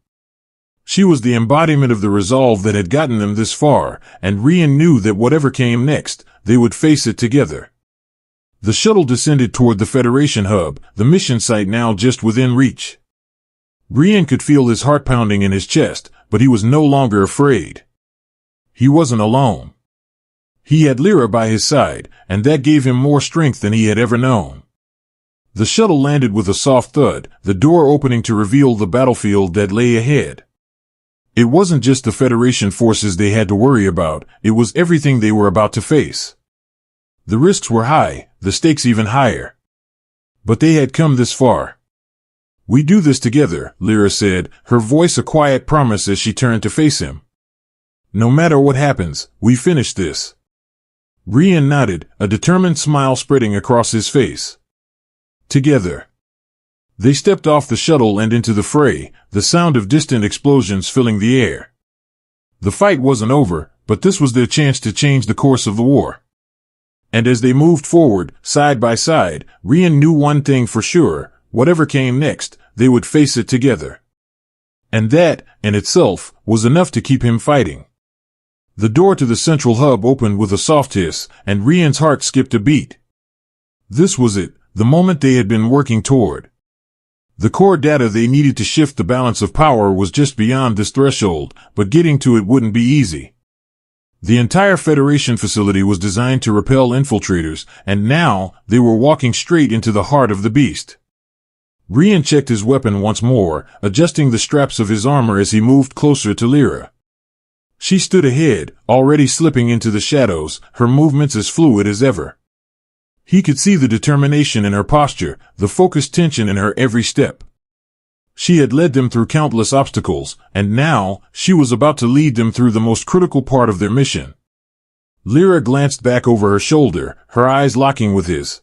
She was the embodiment of the resolve that had gotten them this far, and Rian knew that whatever came next, they would face it together. The shuttle descended toward the Federation hub, the mission site now just within reach. Rian could feel his heart pounding in his chest, but he was no longer afraid. He wasn't alone. He had Lyra by his side, and that gave him more strength than he had ever known. The shuttle landed with a soft thud, the door opening to reveal the battlefield that lay ahead. It wasn't just the Federation forces they had to worry about, it was everything they were about to face. The risks were high, the stakes even higher. But they had come this far. "We do this together," Lyra said, her voice a quiet promise as she turned to face him. "No matter what happens, we finish this." Rian nodded, a determined smile spreading across his face. Together. They stepped off the shuttle and into the fray, the sound of distant explosions filling the air. The fight wasn't over, but this was their chance to change the course of the war. And as they moved forward, side by side, Rian knew one thing for sure, whatever came next, they would face it together. And that, in itself, was enough to keep him fighting. The door to the central hub opened with a soft hiss, and Rian's heart skipped a beat. This was it, the moment they had been working toward. The core data they needed to shift the balance of power was just beyond this threshold, but getting to it wouldn't be easy. The entire Federation facility was designed to repel infiltrators, and now they were walking straight into the heart of the beast. Rian checked his weapon once more, adjusting the straps of his armor as he moved closer to Lyra. She stood ahead, already slipping into the shadows, her movements as fluid as ever. He could see the determination in her posture, the focused tension in her every step. She had led them through countless obstacles, and now, she was about to lead them through the most critical part of their mission. Lyra glanced back over her shoulder, her eyes locking with his.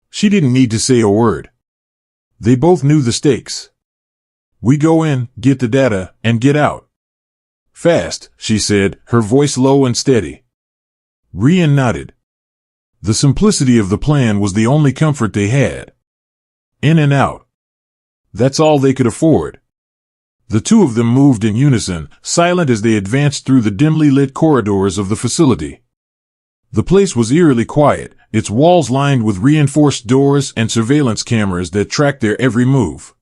She didn't need to say a word. They both knew the stakes. "We go in, get the data, and get out. Fast," she said, her voice low and steady. Rian nodded. The simplicity of the plan was the only comfort they had. In and out. That's all they could afford. The two of them moved in unison, silent as they advanced through the dimly lit corridors of the facility. The place was eerily quiet, its walls lined with reinforced doors and surveillance cameras that tracked their every move.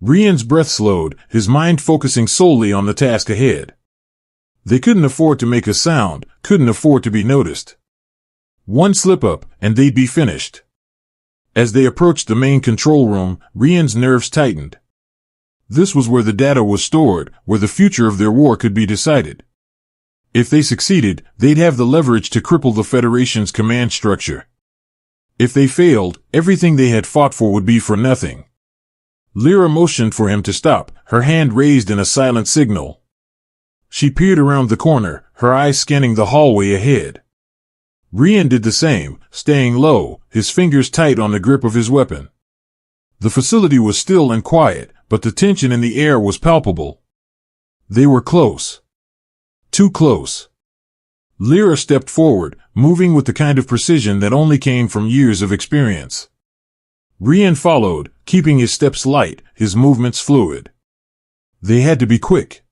Rian's breath slowed, his mind focusing solely on the task ahead. They couldn't afford to make a sound, couldn't afford to be noticed. One slip-up, and they'd be finished. As they approached the main control room, Rian's nerves tightened. This was where the data was stored, where the future of their war could be decided. If they succeeded, they'd have the leverage to cripple the Federation's command structure. If they failed, everything they had fought for would be for nothing. Lyra motioned for him to stop, her hand raised in a silent signal. She peered around the corner, her eyes scanning the hallway ahead. Rian did the same, staying low, his fingers tight on the grip of his weapon. The facility was still and quiet, but the tension in the air was palpable. They were close. Too close. Lyra stepped forward, moving with the kind of precision that only came from years of experience. Rian followed, keeping his steps light, his movements fluid. They had to be quick.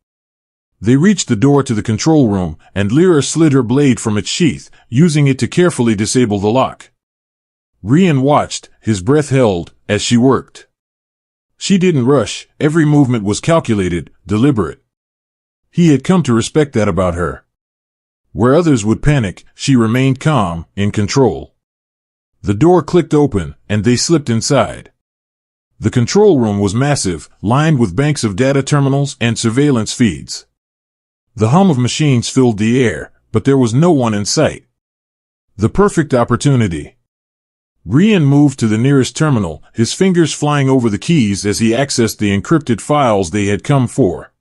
They reached the door to the control room, and Lyra slid her blade from its sheath, using it to carefully disable the lock. Rian watched, his breath held, as she worked. She didn't rush, every movement was calculated, deliberate. He had come to respect that about her. Where others would panic, she remained calm, in control. The door clicked open, and they slipped inside. The control room was massive, lined with banks of data terminals and surveillance feeds. The hum of machines filled the air, but there was no one in sight. The perfect opportunity. Rian moved to the nearest terminal, his fingers flying over the keys as he accessed the encrypted files they had come for.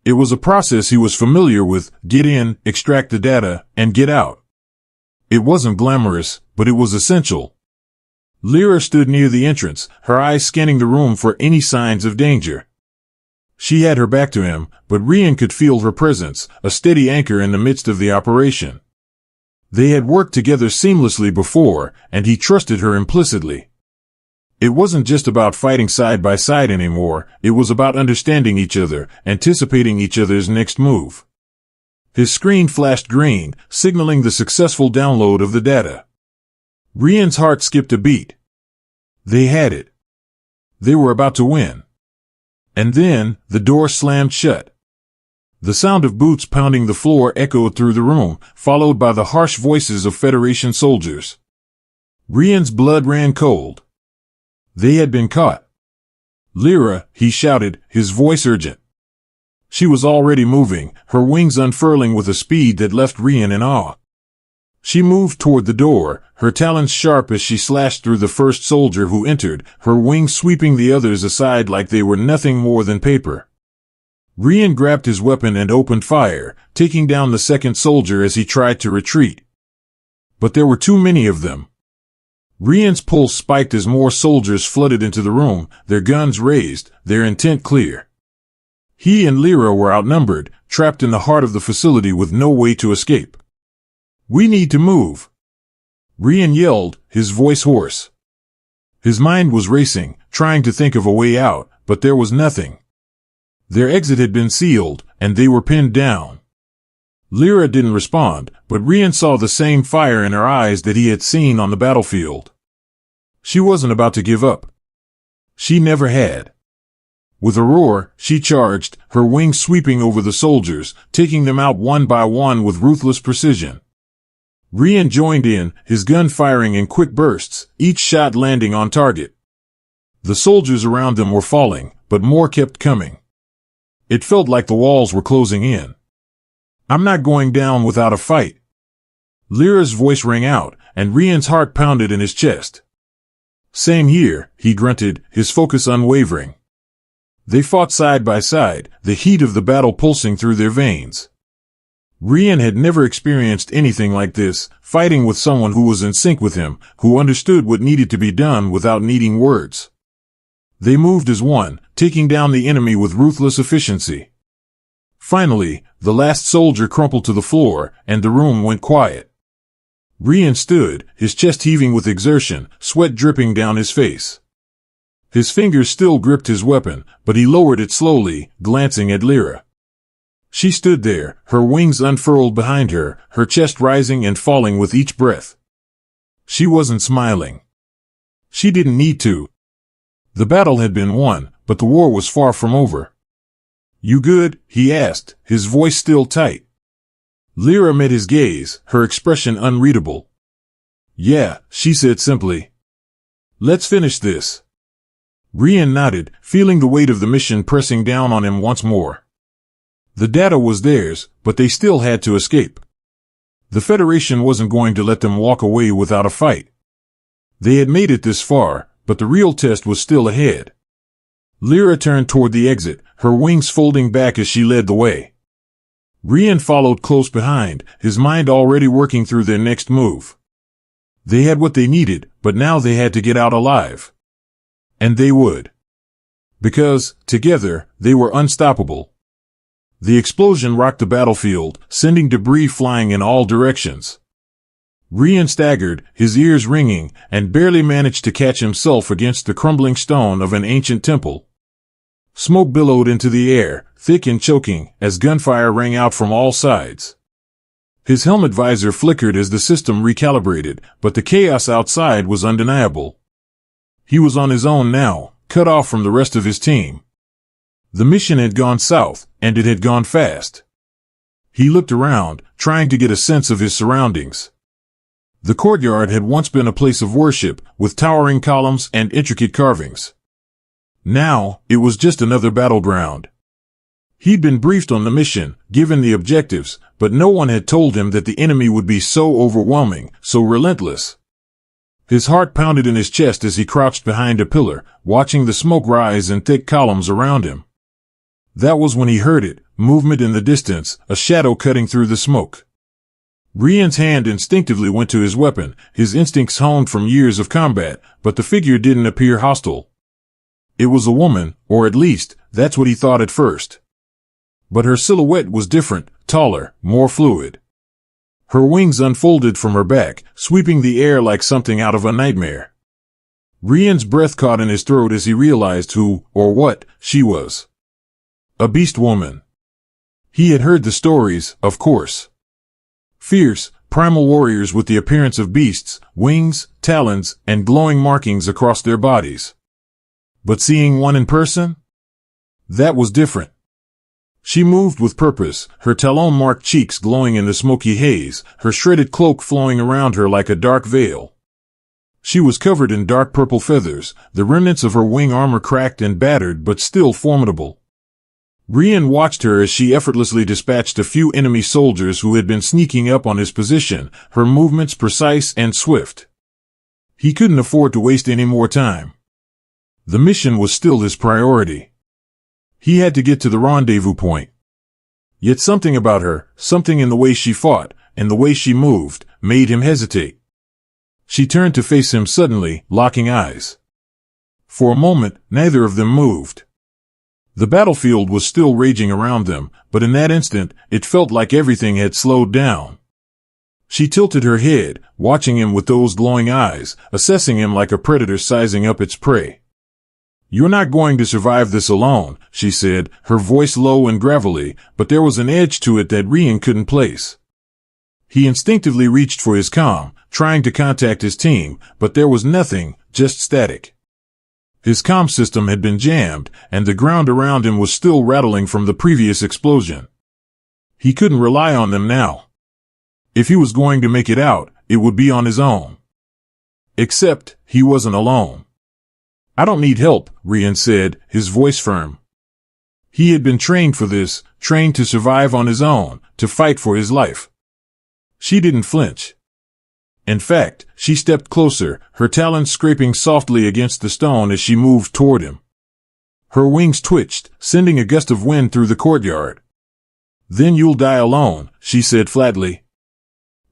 It was a process he was familiar with: get in, extract the data, and get out. It wasn't glamorous, but it was essential. Lyra stood near the entrance, her eyes scanning the room for any signs of danger. She had her back to him, but Rian could feel her presence, a steady anchor in the midst of the operation. They had worked together seamlessly before, and he trusted her implicitly. It wasn't just about fighting side by side anymore, it was about understanding each other, anticipating each other's next move. His screen flashed green, signaling the successful download of the data. Rian's heart skipped a beat. They had it. They were about to win. And then, the door slammed shut. The sound of boots pounding the floor echoed through the room, followed by the harsh voices of Federation soldiers. Rian's blood ran cold. They had been caught. "Lyra," he shouted, his voice urgent. She was already moving, her wings unfurling with a speed that left Rian in awe. She moved toward the door, her talons sharp as she slashed through the first soldier who entered, her wings sweeping the others aside like they were nothing more than paper. Rian grabbed his weapon and opened fire, taking down the second soldier as he tried to retreat. But there were too many of them. Rian's pulse spiked as more soldiers flooded into the room, their guns raised, their intent clear. He and Lyra were outnumbered, trapped in the heart of the facility with no way to escape. "We need to move," Rian yelled, his voice hoarse. His mind was racing, trying to think of a way out, but there was nothing. Their exit had been sealed, and they were pinned down. Lyra didn't respond, but Rian saw the same fire in her eyes that he had seen on the battlefield. She wasn't about to give up. She never had. With a roar, she charged, her wings sweeping over the soldiers, taking them out one by one with ruthless precision. Rian joined in, his gun firing in quick bursts, each shot landing on target. The soldiers around them were falling, but more kept coming. It felt like the walls were closing in. "I'm not going down without a fight." Lyra's voice rang out, and Rian's heart pounded in his chest. "Same here," he grunted, his focus unwavering. They fought side by side, the heat of the battle pulsing through their veins. Rian had never experienced anything like this, fighting with someone who was in sync with him, who understood what needed to be done without needing words. They moved as one, taking down the enemy with ruthless efficiency. Finally, the last soldier crumpled to the floor, and the room went quiet. Rian stood, his chest heaving with exertion, sweat dripping down his face. His fingers still gripped his weapon, but he lowered it slowly, glancing at Lyra. She stood there, her wings unfurled behind her, her chest rising and falling with each breath. She wasn't smiling. She didn't need to. The battle had been won, but the war was far from over. "You good?" he asked, his voice still tight. Lyra met his gaze, her expression unreadable. "Yeah," she said simply. "Let's finish this." Rian nodded, feeling the weight of the mission pressing down on him once more. The data was theirs, but they still had to escape. The Federation wasn't going to let them walk away without a fight. They had made it this far, but the real test was still ahead. Lyra turned toward the exit, her wings folding back as she led the way. Rian followed close behind, his mind already working through their next move. They had what they needed, but now they had to get out alive. And they would. Because, together, they were unstoppable. The explosion rocked the battlefield, sending debris flying in all directions. Rian staggered, his ears ringing, and barely managed to catch himself against the crumbling stone of an ancient temple. Smoke billowed into the air, thick and choking, as gunfire rang out from all sides. His helmet visor flickered as the system recalibrated, but the chaos outside was undeniable. He was on his own now, cut off from the rest of his team. The mission had gone south, and it had gone fast. He looked around, trying to get a sense of his surroundings. The courtyard had once been a place of worship, with towering columns and intricate carvings. Now, it was just another battleground. He'd been briefed on the mission, given the objectives, but no one had told him that the enemy would be so overwhelming, so relentless. His heart pounded in his chest as he crouched behind a pillar, watching the smoke rise in thick columns around him. That was when he heard it, movement in the distance, a shadow cutting through the smoke. Rian's hand instinctively went to his weapon, his instincts honed from years of combat, but the figure didn't appear hostile. It was a woman, or at least, that's what he thought at first. But her silhouette was different, taller, more fluid. Her wings unfolded from her back, sweeping the air like something out of a nightmare. Rian's breath caught in his throat as he realized who, or what, she was. A beast woman. He had heard the stories, of course. Fierce, primal warriors with the appearance of beasts, wings, talons, and glowing markings across their bodies. But seeing one in person? That was different. She moved with purpose, her talon-marked cheeks glowing in the smoky haze, her shredded cloak flowing around her like a dark veil. She was covered in dark purple feathers, the remnants of her wing armor cracked and battered but still formidable. Rian watched her as she effortlessly dispatched a few enemy soldiers who had been sneaking up on his position, her movements precise and swift. He couldn't afford to waste any more time. The mission was still his priority. He had to get to the rendezvous point. Yet something about her, something in the way she fought, and the way she moved, made him hesitate. She turned to face him suddenly, locking eyes. For a moment, neither of them moved. The battlefield was still raging around them, but in that instant, it felt like everything had slowed down. She tilted her head, watching him with those glowing eyes, assessing him like a predator sizing up its prey. "You're not going to survive this alone," she said, her voice low and gravelly, but there was an edge to it that Rian couldn't place. He instinctively reached for his comm, trying to contact his team, but there was nothing, just static. His comm system had been jammed, and the ground around him was still rattling from the previous explosion. He couldn't rely on them now. If he was going to make it out, it would be on his own. Except, he wasn't alone. "I don't need help," Rian said, his voice firm. He had been trained for this, trained to survive on his own, to fight for his life. She didn't flinch. In fact, she stepped closer, her talons scraping softly against the stone as she moved toward him. Her wings twitched, sending a gust of wind through the courtyard. "Then you'll die alone," she said flatly.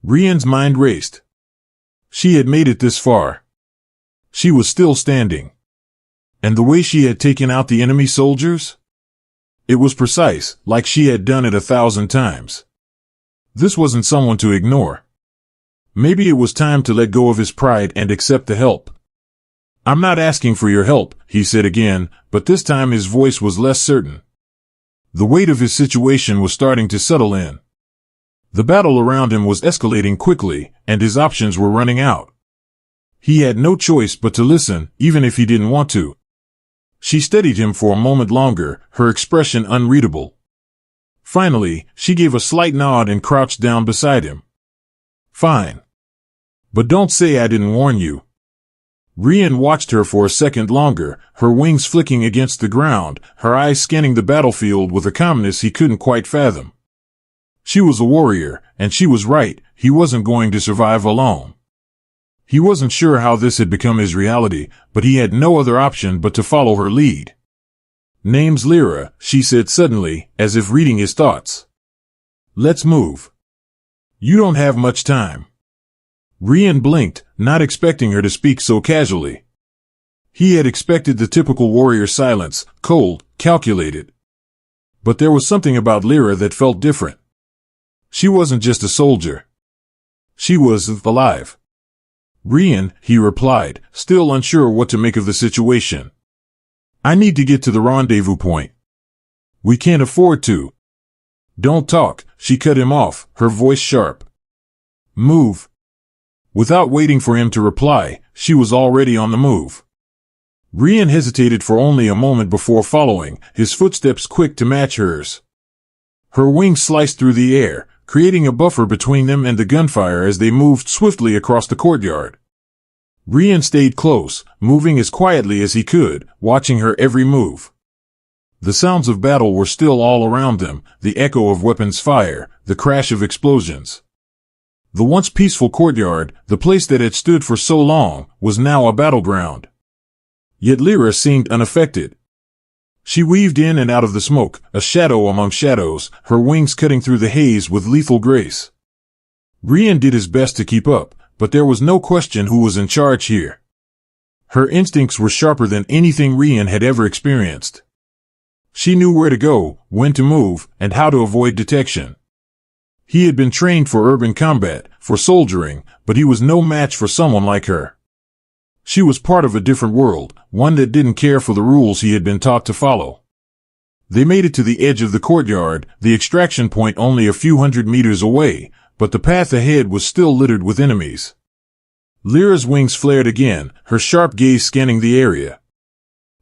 Rian's mind raced. She had made it this far. She was still standing. And the way she had taken out the enemy soldiers? It was precise, like she had done it 1,000 times. This wasn't someone to ignore. Maybe it was time to let go of his pride and accept the help. I'm not asking for your help, he said again, but this time his voice was less certain. The weight of his situation was starting to settle in. The battle around him was escalating quickly, and his options were running out. He had no choice but to listen, even if he didn't want to. She studied him for a moment longer, her expression unreadable. Finally, she gave a slight nod and crouched down beside him. Fine. But don't say I didn't warn you. Rian watched her for a second longer, her wings flicking against the ground, her eyes scanning the battlefield with a calmness he couldn't quite fathom. She was a warrior, and she was right, he wasn't going to survive alone. He wasn't sure how this had become his reality, but he had no other option but to follow her lead. Name's Lyra, she said suddenly, as if reading his thoughts. Let's move. You don't have much time. Rian blinked, not expecting her to speak so casually. He had expected the typical warrior silence, cold, calculated. But there was something about Lyra that felt different. She wasn't just a soldier. She was alive. Rian, he replied, still unsure what to make of the situation. I need to get to the rendezvous point. We can't afford to. Don't talk, she cut him off, her voice sharp. Move. Without waiting for him to reply, she was already on the move. Rian hesitated for only a moment before following, his footsteps quick to match hers. Her wings sliced through the air, creating a buffer between them and the gunfire as they moved swiftly across the courtyard. Rian stayed close, moving as quietly as he could, watching her every move. The sounds of battle were still all around them, the echo of weapons fire, the crash of explosions. The once peaceful courtyard, the place that had stood for so long, was now a battleground. Yet Lyra seemed unaffected. She weaved in and out of the smoke, a shadow among shadows, her wings cutting through the haze with lethal grace. Rian did his best to keep up, but there was no question who was in charge here. Her instincts were sharper than anything Rian had ever experienced. She knew where to go, when to move, and how to avoid detection. He had been trained for urban combat, for soldiering, but he was no match for someone like her. She was part of a different world, one that didn't care for the rules he had been taught to follow. They made it to the edge of the courtyard, the extraction point only a few hundred meters away, but the path ahead was still littered with enemies. Lyra's wings flared again, her sharp gaze scanning the area.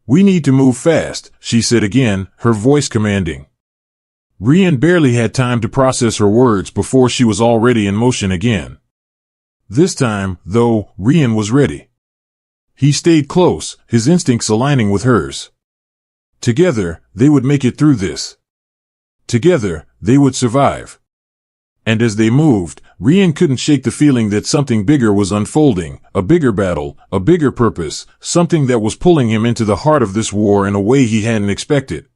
We need to move fast, she said again, her voice commanding. Rian barely had time to process her words before she was already in motion again. This time, though, Rian was ready. He stayed close, his instincts aligning with hers. Together, they would make it through this. Together, they would survive. And as they moved, Rian couldn't shake the feeling that something bigger was unfolding, a bigger battle, a bigger purpose, something that was pulling him into the heart of this war in a way he hadn't expected.